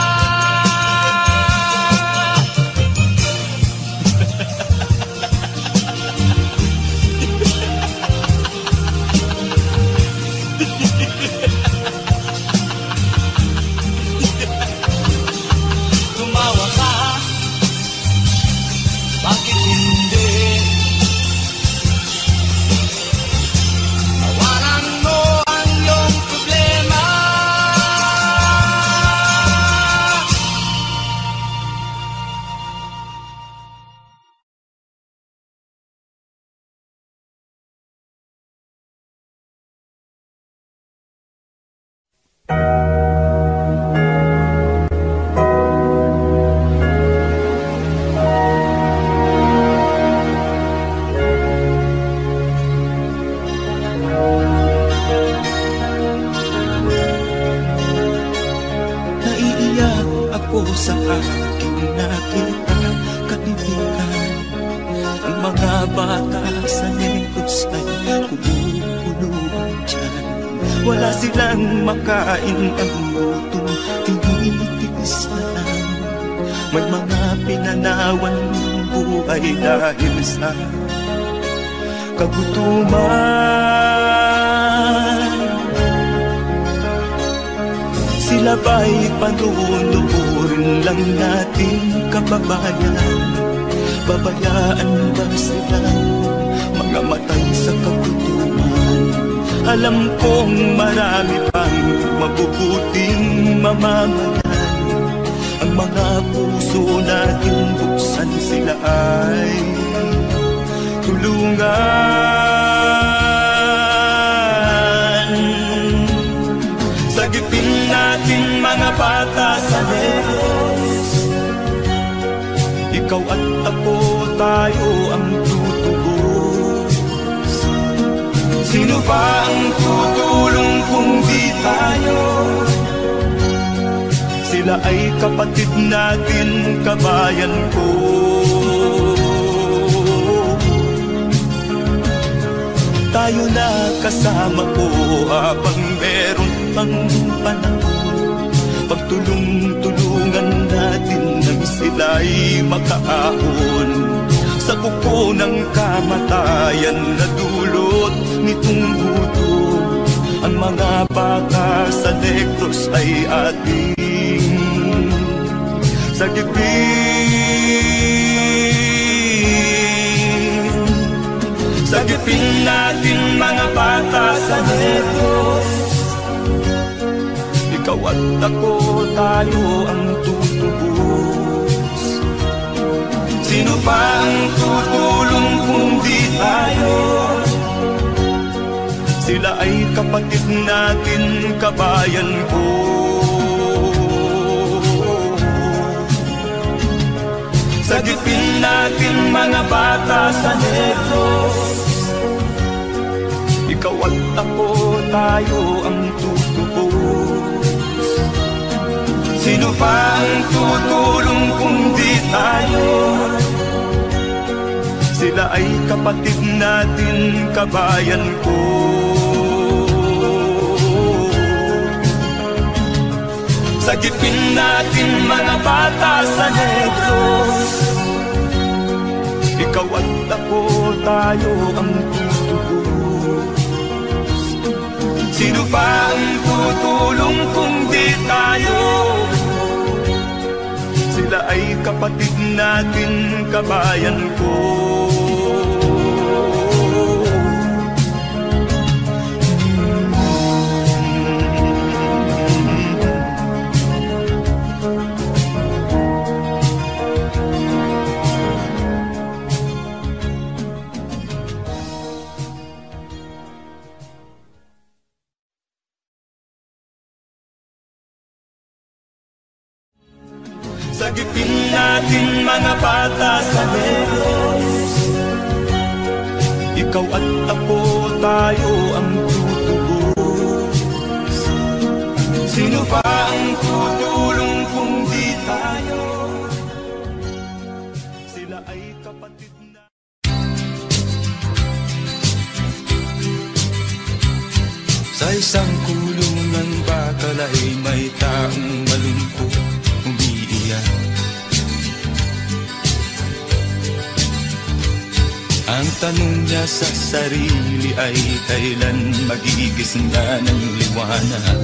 [SPEAKER 1] Wala silang makain ang gutom, tinitiis na lang. May mga pinanawan buhay dahil sa kagutuman. Sila ba'y panunurin lang nating kababayan? Babayaan ba silang mga matay sa kagutuman? Alam kong marami pang mabubuting mamamayan. Ang mga puso natin buksan, sila ay tulungan. Sagipin natin mga bata sa Diyos. Ikaw at ako, tayo ang tutubos. Sino ba ang tutulong kung di tayo? Sila ay kapatid natin, kabayan ko. Tayo na kasama ko habang meron pang panahon. Pagtulong-tulungan natin nang sila'y makaahon sa kuko ng kamatayan na dulot nitong gutom. Ang mga baka sa Negros ay ating sagipin. Sagipin natin mga bata sa Negros. Ikaw at ako, tayo ang tutubos. Sino pa ang tutulong kung di tayo? Sila ay kapatid natin, kabayan ko. Sagipin natin mga bata sa Negros. Ikaw at ako, tayo ang tutubos. Sino pa ang tutulong kung di tayo? Sila ay kapatid natin, kabayan ko. Sagipin natin mga bata sa Negros. Ikaw at ako, tayo ang tutubos. Sino pa ang tutulong kung di tayo? Sila ay kapatid natin, kabayan ko. Sagipin natin mga bata sa Negros. Ikaw at ako, tayo ang tutubos. Sino pa ang tutulong kung di tayo? Sila ay kapatid na. Sa isang kulungan bakal ay may taong malungkot umiiyak. Ang tanong niya sa sarili ay kailan magigising na ng liwanag.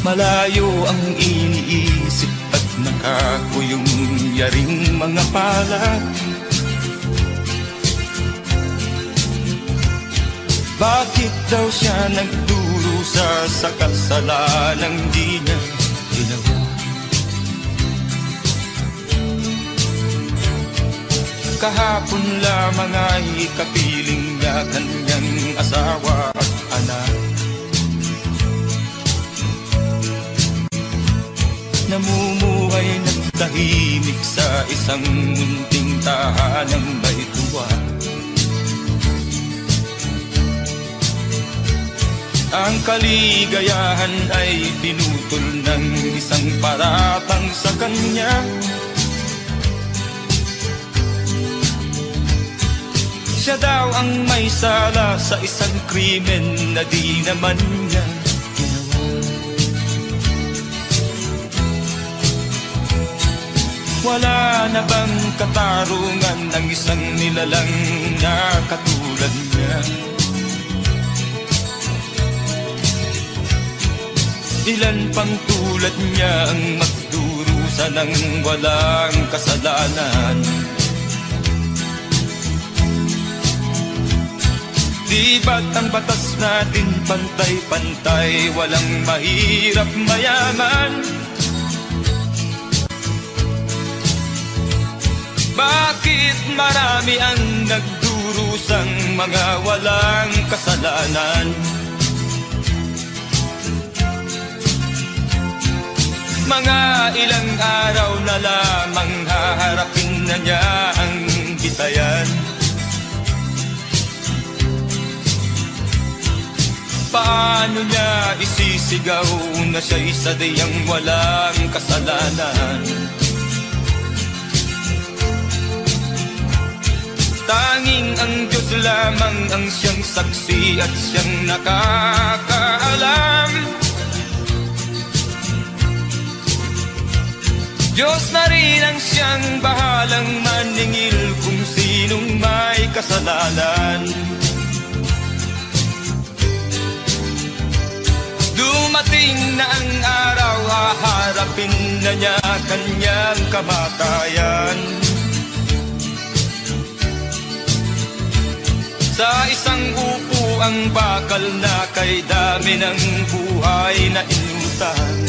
[SPEAKER 1] Malayo ang iniisip at nakakuyong yaring mga palad. Bakit daw siya nagdurusa sa kasalanang di niya ginawa? Kahapon lamang ay kapiling niya kanyang asawa at anak. Namumuhay ng tahimik sa isang munting tahanang may tuwa. Ang kaligayahan ay pinutol ng isang paratang sa kanya. Siya daw ang may sala sa isang krimen na di naman niya ginawa. Wala na bang katarungan ng isang nilalang na katulad niya? Ilan pang tulad niya ang magdurusa ng walang kasalanan? Di ba't ang batas natin pantay-pantay, walang mahirap mayaman? Bakit marami ang nagdurusang mga walang kasalanan? Mga ilang araw na lamang haharapin na niya ang bitayan. Paano niya isisigaw na siya isa diyang walang kasalanan? Tanging ang Diyos lamang ang siyang saksi at siyang nakakaalam. Diyos na rin ang siyang bahalang maningil kung sinong may kasalanan. Dumating na ang araw, haharapin na niya kanyang kamatayan. Sa isang upo ang bakal na kay dami ng buhay na inutang.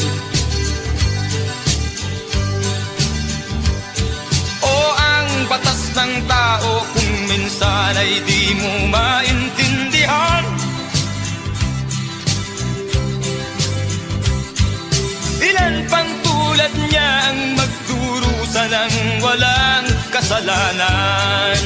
[SPEAKER 1] O ang batas ng tao kung minsan ay di mo maintindihan. Ilan pang tulad niya ang magdurusa ng walang kasalanan?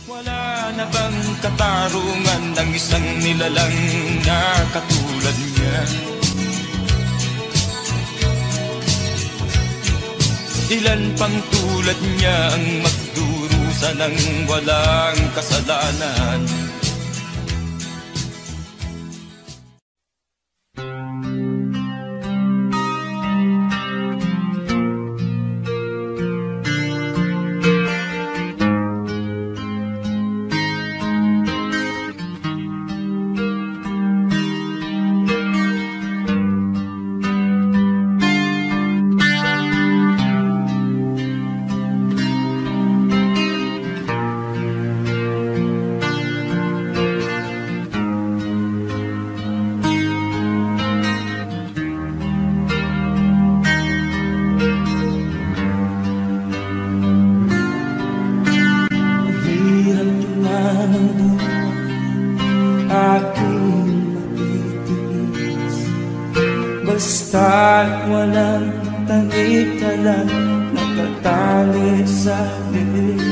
[SPEAKER 1] Wala na bang katarungan ng isang nilalang na katulad niya? Ilan pang tulad niya ang magdurusa ng walang kasalanan?
[SPEAKER 4] Basta't walang tangitalan, nakatali sa dilim.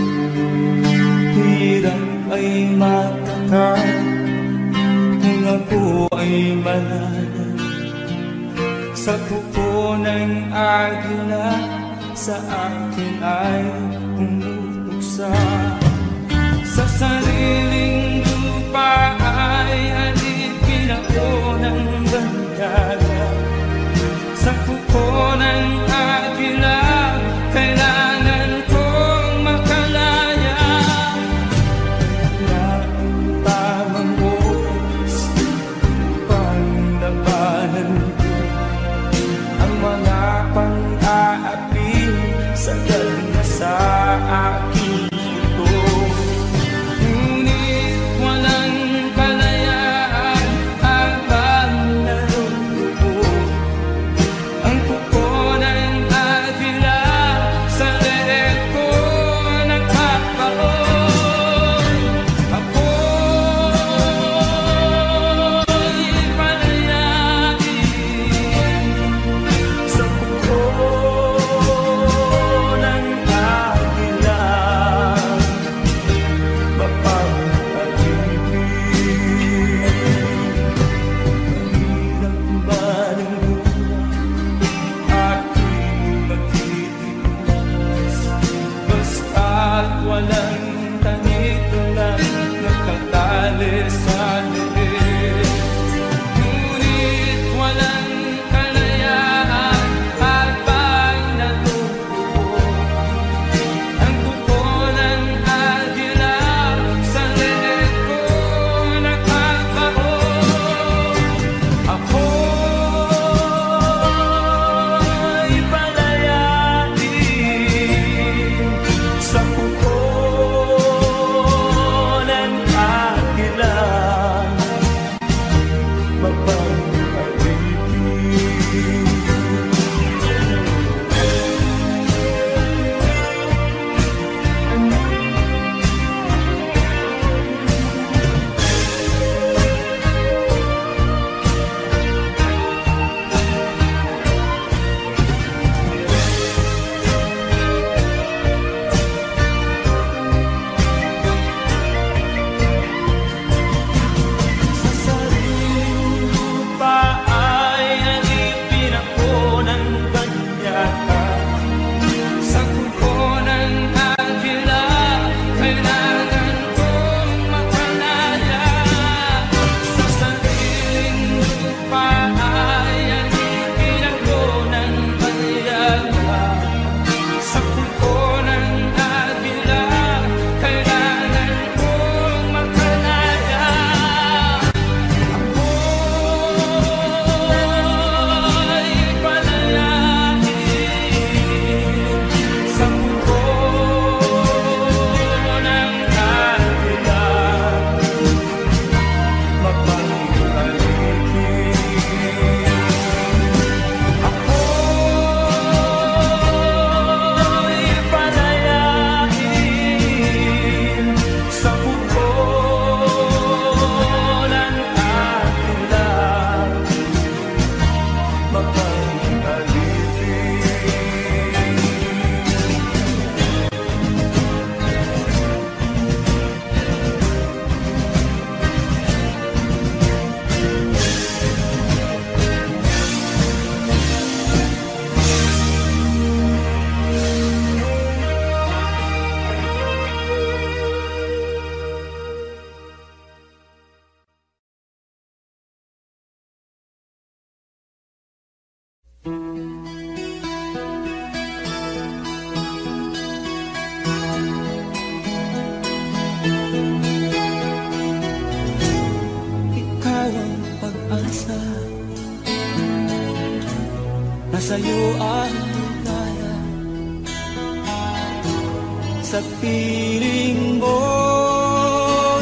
[SPEAKER 4] Hirap ay matakal kung ako ay malala. Sa kuko ng agila, sa akin ay umutuksa. Sa sariling lupa ay alipin ako ng bandala. Sa kuko ng agila, kailangan kong makalaya. Na ang tamang oras, panglabanan ko ang mga pang-aapi sa na sa aking ito. Ngunit walang kalayaan habang naroon ang kuko ng agila sa leeg ko nagpapaon. Ako'y palayain sa kuko ng agila. walang tanging lang nakatali sa liit. Ngunit walang kalayaan habang natutubo ang kuko ng agila sa liit ko nakakaroon. Ako'y palayain sa kuko ng agila, sa'yo ang ligaya. Sa piling mo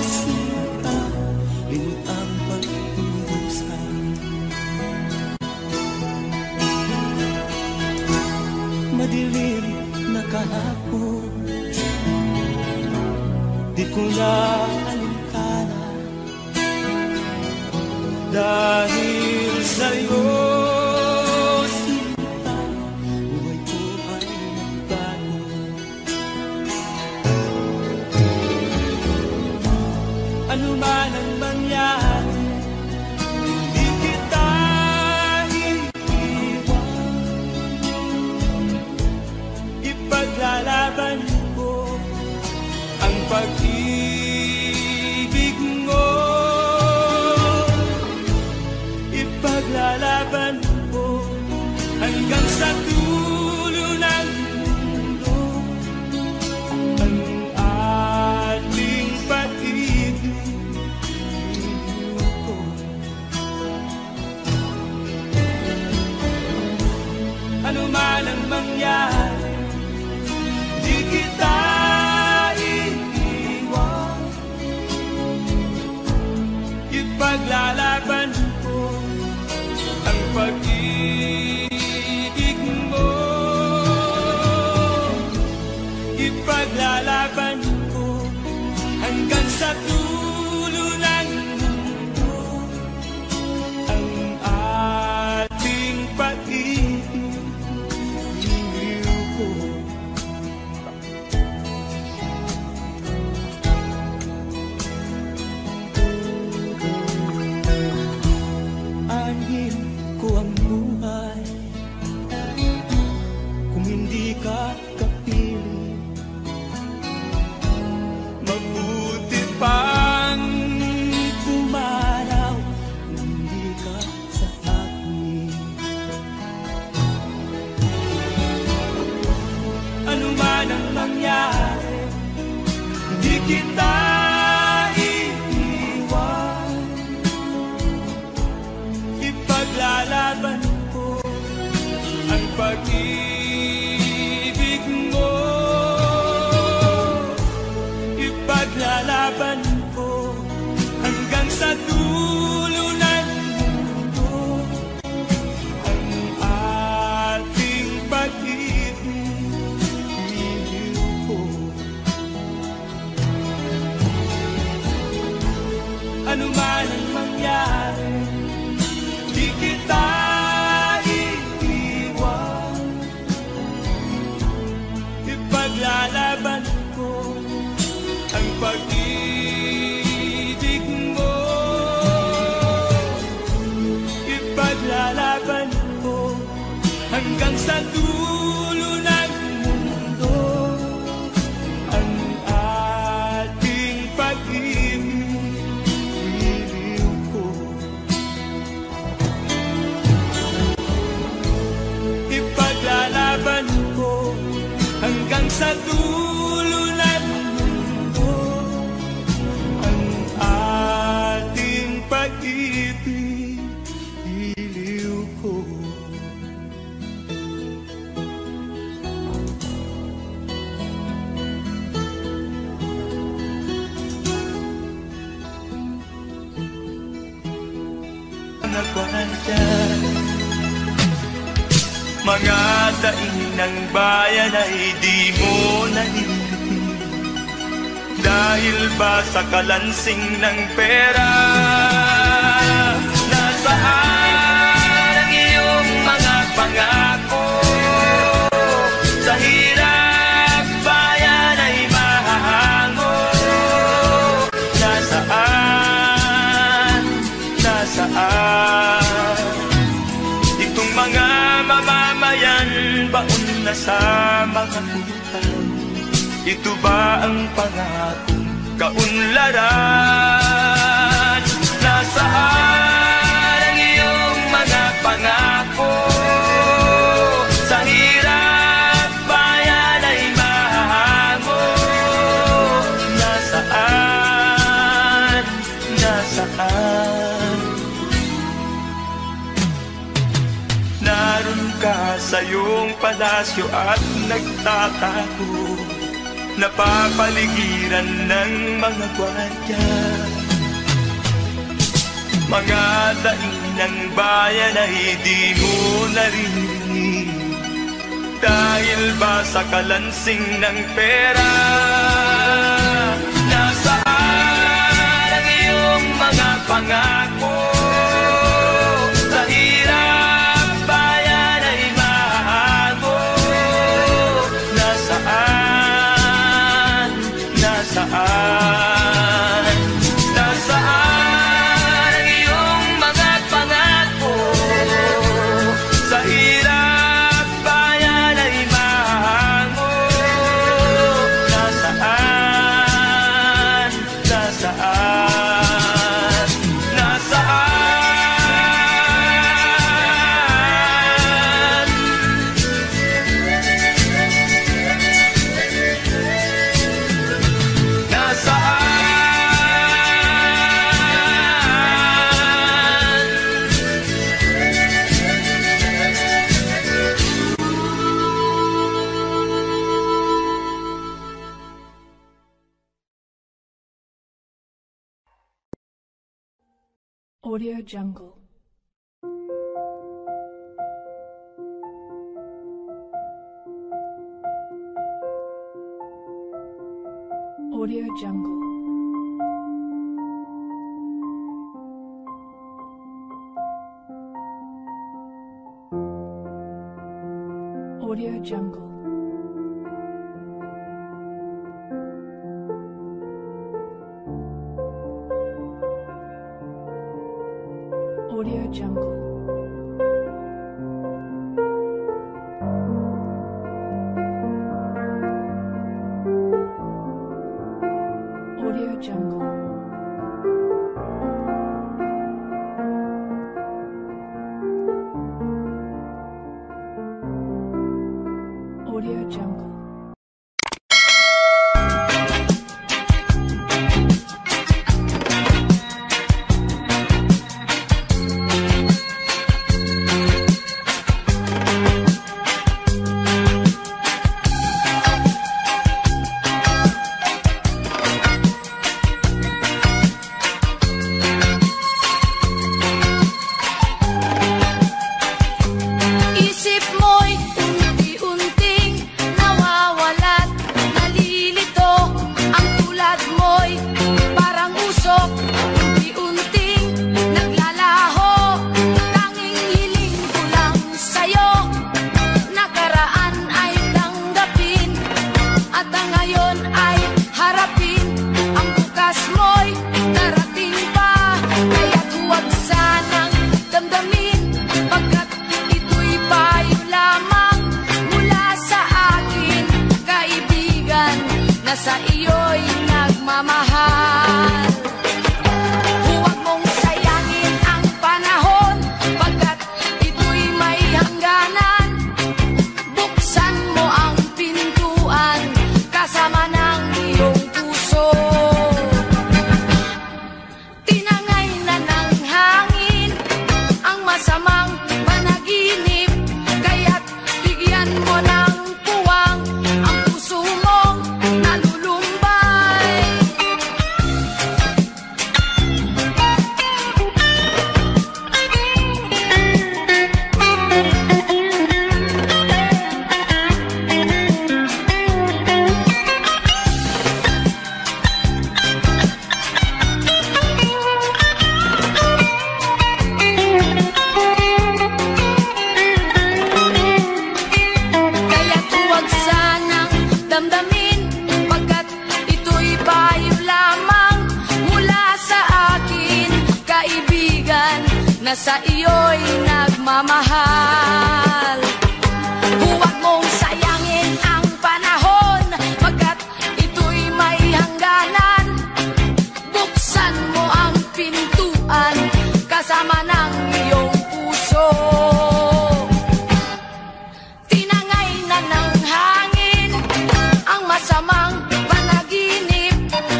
[SPEAKER 4] sinta, limot ang pag-iusan. Madilim na kahapon, di ko na alintana, dahil sa'yo ano man ang mangyari, hindi kita iiwan. Ipaglalaban ko ang pag-ibig mo. Ipaglalaban ko hanggang sa dulo ng mundo ang ating pag-ibig. Ano man ang mangyari,
[SPEAKER 1] kita iiwan. Ipaglalaban ko ang pag-ibig mo. Ipaglalaban ko hanggang sa dulo ng mundo ang ating pag-ibig. Ano man ang mangyari, di kita iiwan. Ipaglalaban ko ang pag-ibig mo. Ipaglalaban ko hanggang sa dulo ng mundo ang ating pag-ibig. Ipaglalaban ko hanggang sa dulo ng mundo ang ating pag-ibig, iliw ko. Mga daing ng bayan ay di mo narinig, dahil ba sa kalansing ng pera? Nasaan ang iyong mga pangako? Sa hirap bayan ay mahahango. Nasaan? Nasaan? Itong mga mamamayan, baon na sa mga utang. Ito ba ang pangakong kaunlaran? Nasaan ang iyong mga pangako? Sa hirap bayan ay mahahango. Nasaan? Nasaan? Naroon ka sa iyong palasyo at nagtatago, napapaligiran ng mga gwardiya. Mga daing ng bayan ay di mo narinig, dahil ba sa kalansing ng pera? Nasaan ang iyong mga pangako? Sa hirap bayan ay mahahango. Nasaan? Nasaan? Nasaan ang iyong mga pangako? Sa hirap bayan ay mahahango. Nasaan? Nasaan? Nasaan?
[SPEAKER 2] Audio Jungle. Audio Jungle. Audio Jungle. Audio Jungle. Audio Jungle. Audio Jungle.
[SPEAKER 5] sa iyo'y nagmamahal. Huwag mong sayangin ang panahon, pagkat ito'y may hangganan. Buksan mo ang pintuan, kasama ng iyong puso. Tinangay na ng hangin ang masamang panaginip, kaya't bigyan mo ng puwang ang puso mong nalulumbay. Kaya't huwag sanang damdamin, pagkat ito'y payo lamang mula sa akin, kaibigan, na sa iyo'y nagmamahal. Huwag mong sayangin ang panahon, pagkat ito'y may hangganan. Buksan mo ang pintuan, kasama ng iyong puso. Tinangay na ng hangin ang masamang panaginip,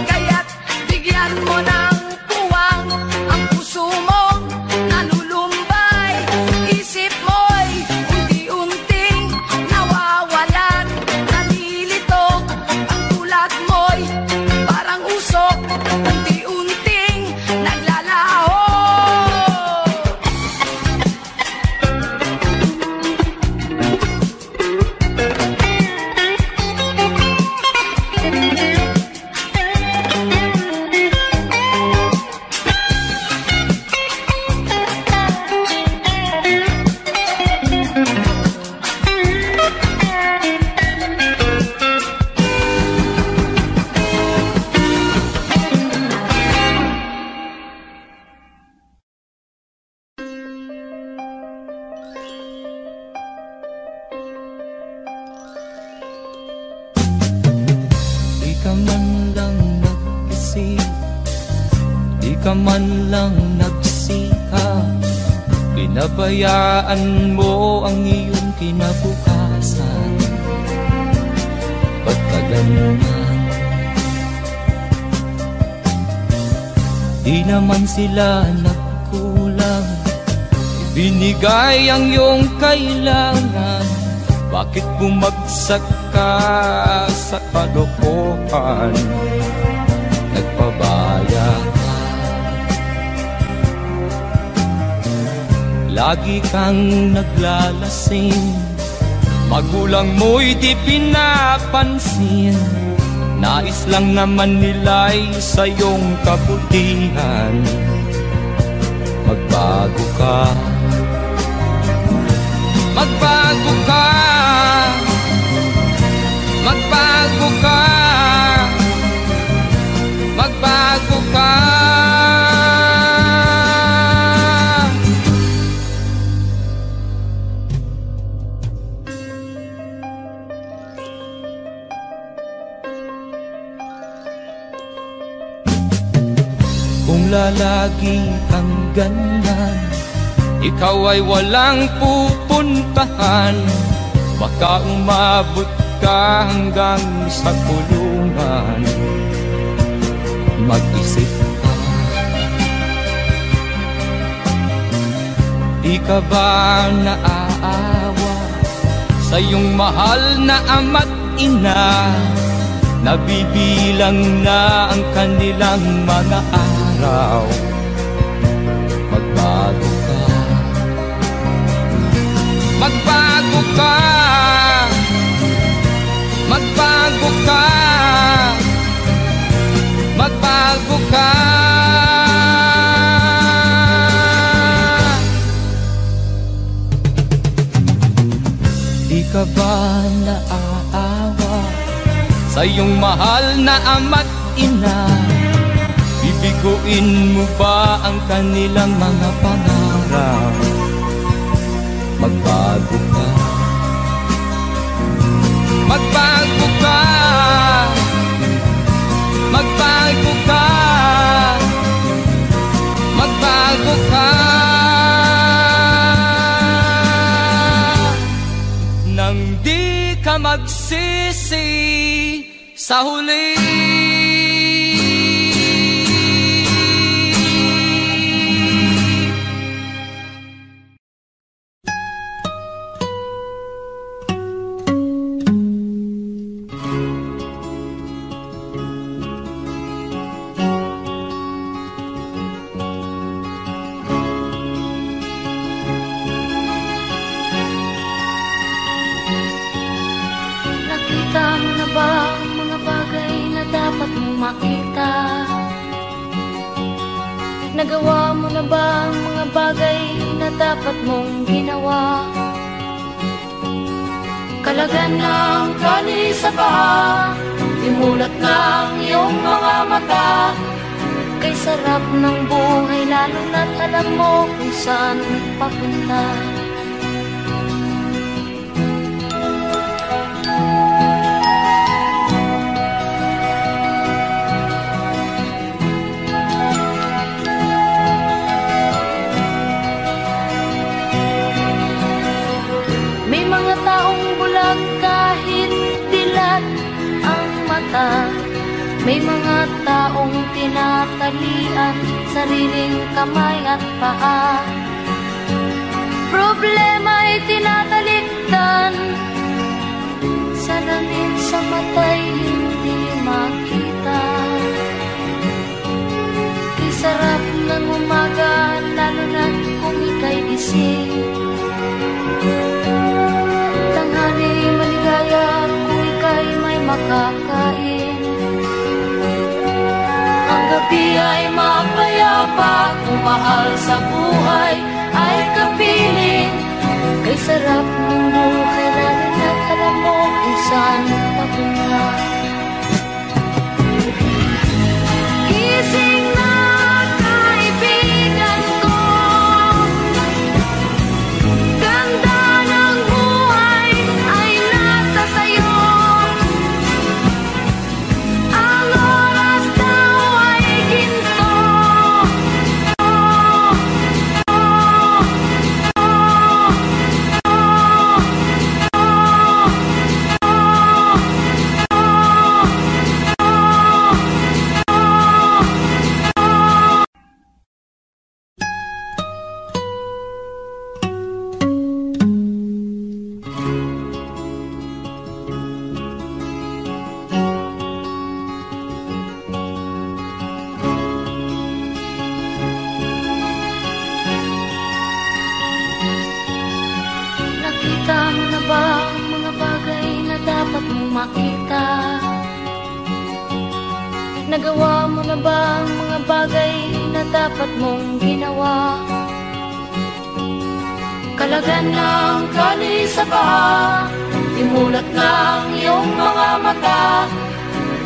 [SPEAKER 5] kaya't bigyan mo ng puwang ang puso mong nalulumbay. Isip mo'y unti-unting nawawalan, nalilito. Ang tulad mo'y parang usok, unti-unting naglalaho.
[SPEAKER 3] Di ka man lang nag-isip, di ka man lang nagsikap, pinabayaan mo ang iyong kinabukasan. Ba't ka ganyan? Di naman sila nagkulang, ibinigay ang iyong kailangan. Bakit bumagsak ka sa kalokohan? Nagpabaya ka, lagi kang naglalasing, magulang mo'y di pinapansin. Nais lang naman nila'y sa iyong kabutihan. Magbago ka, magbago ka, magbago ka, magbago ka. Kung lalagi kang ganyan, ikaw ay walang pupuntahan. Baka umabot ka hanggang sa kulungan. Mag-isip ka, di ka ba naaawa sa iyong mahal na ama't ina? Nabibilang na ang kanilang mga araw. Magbago ka, magbago ka, magbago ka, magbago ka. Di ka ba naaawa sa iyong mahal na ama't ina? Bibiguin mo ba ang kanilang mga pangarap? Magbago ka, magbago ka, pagsisisi sa huli.
[SPEAKER 6] Makita, nagawa mo na ba ang mga bagay na dapat mong ginawa? Kalagan ng kani sa paa, imulat ng iyong mga mata. Kay sarap ng buhay lalo na't alam mo kung saan papunta. May mga taong tinatalian, sariling kamay at paa. Problema ay tinatalikdan, salamin sa mata'y hindi makita. Di sarap ng umaga, lalo na kung ika'y gising. Tanghali maligaya kung ika'y may makakain. Gabi ay mapayapa, kung mahal sa buhay ay kapiling. Kay sarap ng buhay, lalo na't alam mo kung saan papunta. Gising na kaibigan ko, ganda ng buhay ay nasa sayo. Nagawa mo na ba ang mga bagay na dapat mong ginawa? Kalagan ng kani sa paa, imulat ng iyong mga mata.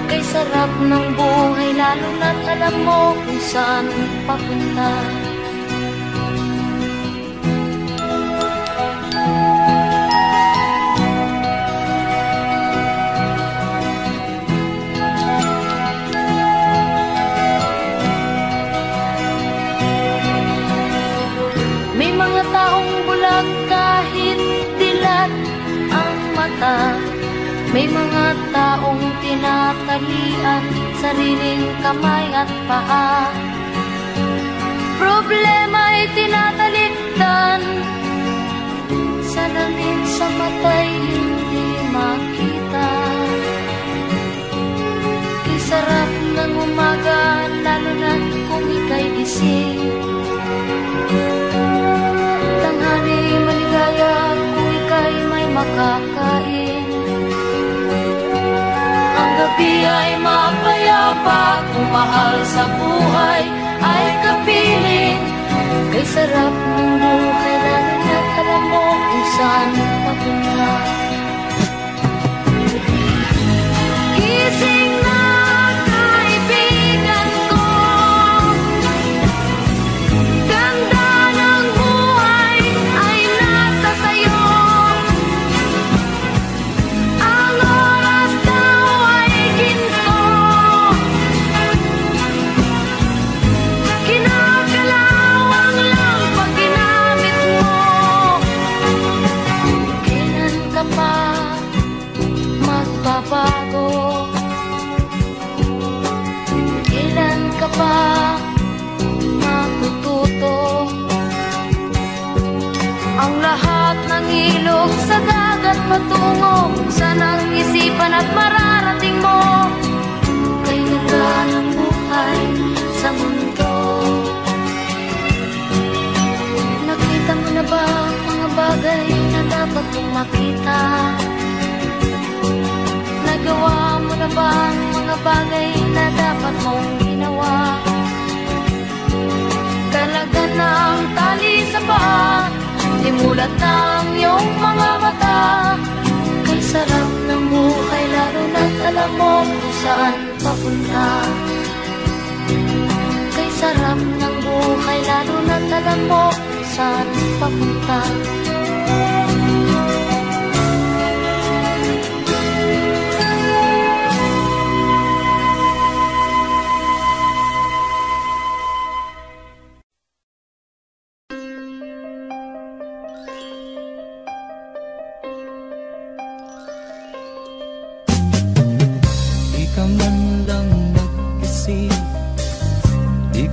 [SPEAKER 6] Kay sarap ng buhay lalo na't alam mo kung saan papunta. May mga taong tinatalian, sariling kamay at paa. Problema ay tinatalikdan, salamin sa mata'y hindi makita. Di sarap ng umaga, lalo na kung ika'y gising. Tanghali maligaya kung ika'y may makakain. Gabi ay mapayapa, kung mahal sa buhay ay kapiling. Kay sarap ng buhay, lalo na't alam mo kung saan papunta. Gising na kaibigan ko, ganda ng buhay ay nasa sayo. Ang oras daw ay ginto, kinakalawang lang pag ginamit mo. Kailan ka pa magbabago? Kailan ka pa matututo? Ang lahat ng ilog sa dagat patungo sa nang isipan at mararating mo. Kay ganda ng buhay sa mundo. Nakita mo na ba mga bagay na dapat mong makita? Nagawa mo na ba ang mga bagay na dapat mong ginawa? Talaga ng tali sa paa, imulat ng iyong mga mata. Kay sarap ng buhay lalo na't alam mo kung saan papunta. Kay sarap ng buhay lalo na't alam mo kung saan papunta.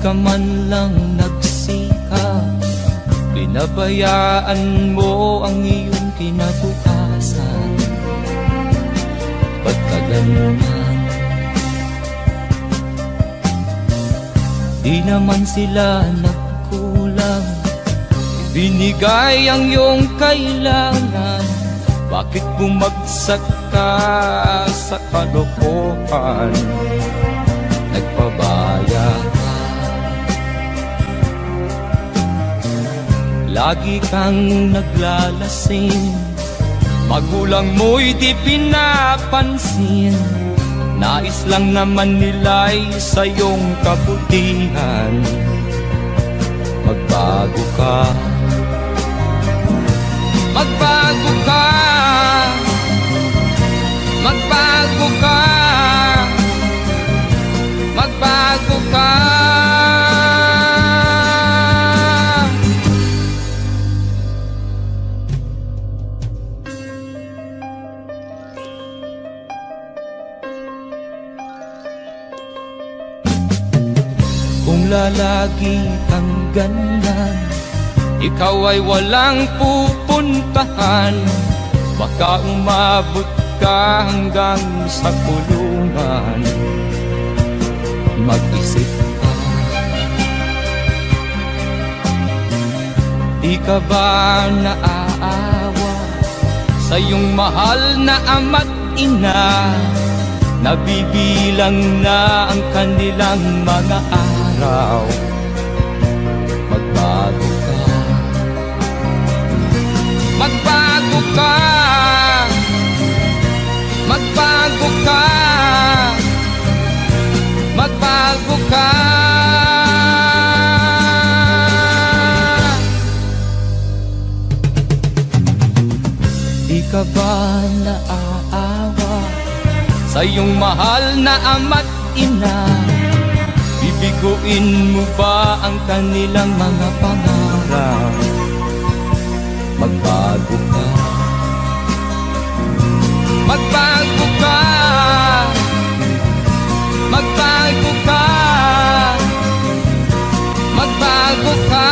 [SPEAKER 3] Ka man lang nagsikap, pinabayaan mo ang iyong kinabukasan. Ba't ka ganyan? Di naman sila nagkulang, ibinigay ang iyong kailangan. Bakit bumagsak ka sa kalokohan? Nagpabaya ka, lagi kang naglalasing, magulang mo'y di pinapansin. Nais lang naman nila'y sa iyong kabutihan. Magbago ka, magbago ka, magbago ka, magbago ka. Kung lalagi kang ganyan, ikaw ay walang pupuntahan. Baka umabot ka hanggang sa kulungan. Mag-isip ka, di ka ba naaawa sa iyong mahal na ama't ina? Nabibilang na ang kanilang mga araw. Magbago ka, magbago ka, magbago ka, magbago ka. Di ka ba naaawa sa iyong mahal na ama't ina? Bibiguin mo ba ang kanilang mga pangarap? Magbago ka, magbago ka, magbago ka, magbago ka.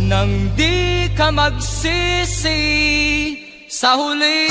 [SPEAKER 3] Nang di ka magsisi sa huli.